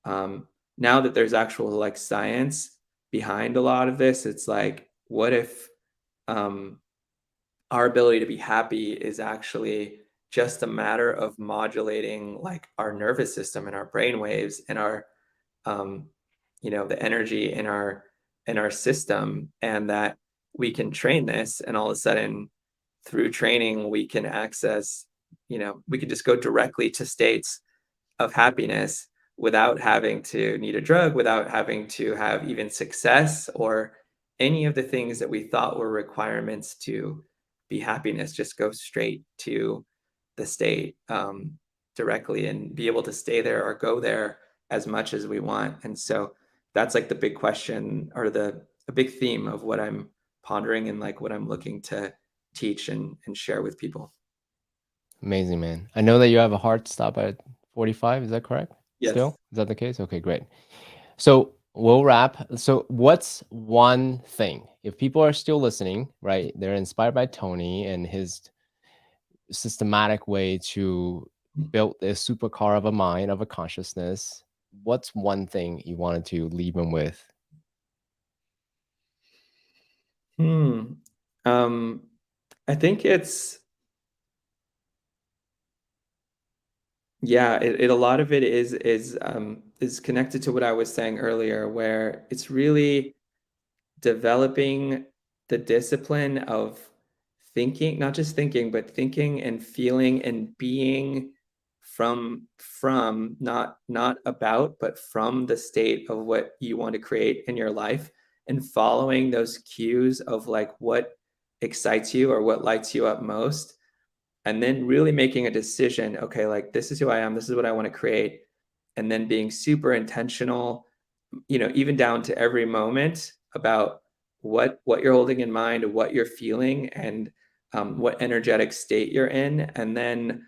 um, now that there's actual like science behind a lot of this, it's like, what if um, our ability to be happy is actually just a matter of modulating like our nervous system and our brain waves and our um, the energy in our system, and that we can train this, and all of a sudden, through training, we can access, we can just go directly to states of happiness without having to need a drug, without having to have even success or any of the things that we thought were requirements to be happiness. Just go straight to the state directly, and be able to stay there or go there as much as we want. And so that's like the big question, or the a big theme of what I'm pondering, and like what I'm looking to teach and share with people. Amazing, man. I know that you have a hard stop at 45. Is that correct? Yes. Still? Is that the case? Okay, great. So we'll wrap. So, what's one thing, if people are still listening, right? They're inspired by Tony and his systematic way to build this supercar of a mind, of a consciousness. What's one thing you wanted to leave them with? Hmm. Um, I think it's yeah, a lot of it is connected to what I was saying earlier, where it's really developing the discipline of thinking, not just thinking, but thinking and feeling and being from not about, but from the state of what you want to create in your life, and following those cues of like what excites you or what lights you up most, and then really making a decision. Okay, like this is who I am, this is what I want to create, and then being super intentional, even down to every moment about what you're holding in mind, what you're feeling, and what energetic state you're in, and then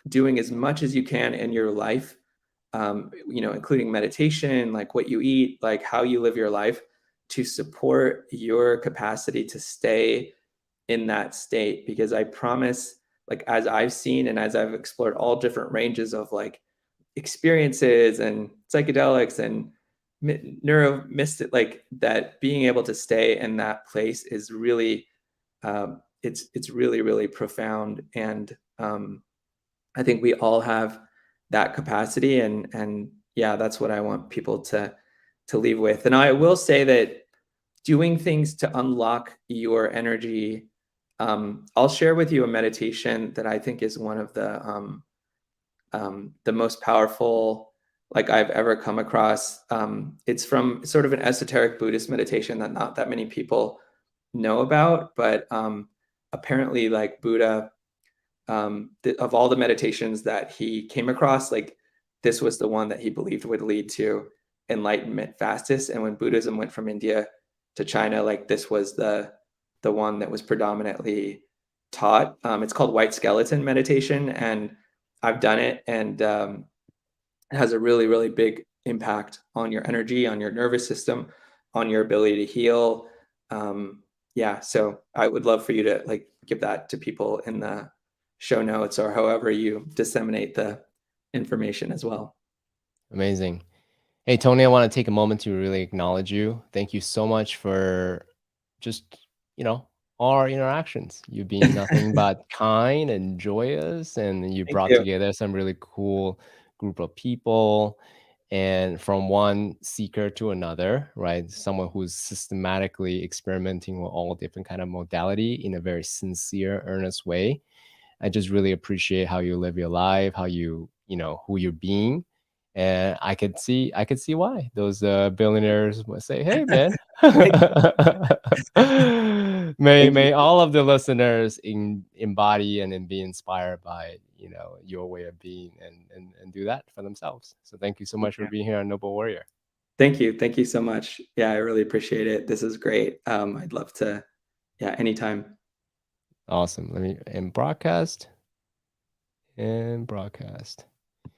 doing as much as you can in your life, including meditation, like what you eat, like how you live your life, to support your capacity to stay in that state. Because I promise, like as I've seen and as I've explored all different ranges of like experiences and psychedelics and neuro mystic, like that, being able to stay in that place is really it's really, really profound. And I think we all have that capacity, and yeah, that's what I want people to leave with. And I will say that doing things to unlock your energy, I'll share with you a meditation that I think is one of the most powerful like I've ever come across. It's from sort of an esoteric Buddhist meditation that not that many people know about, but apparently like Buddha, of all the meditations that he came across, like this was the one that he believed would lead to enlightenment fastest. And when Buddhism went from India to China, like this was the one that was predominantly taught. It's called white skeleton meditation, and I've done it, and it has a really, really big impact on your energy, on your nervous system, on your ability to heal. Yeah, so I would love for you to like give that to people in the show notes or however you disseminate the information as well. Amazing. Hey, Tony, I want to take a moment to really acknowledge you. Thank you so much for just, all our interactions. You've been nothing but kind and joyous, and you Thank brought you. together some really cool group of people. And from one seeker to another, right? Someone who's systematically experimenting with all different kind of modality in a very sincere, earnest way. I just really appreciate how you live your life, how who you're being. And I could see why those billionaires would say, "Hey, man." Thank May you. all of the listeners embody and be inspired by your way of being, and do that for themselves. So thank you so much for Yeah. being here on Noble Warrior. Thank you. Thank you so much. Yeah, I really appreciate it. This is great. I'd love to, yeah, anytime. Awesome. Let me end broadcast and broadcast.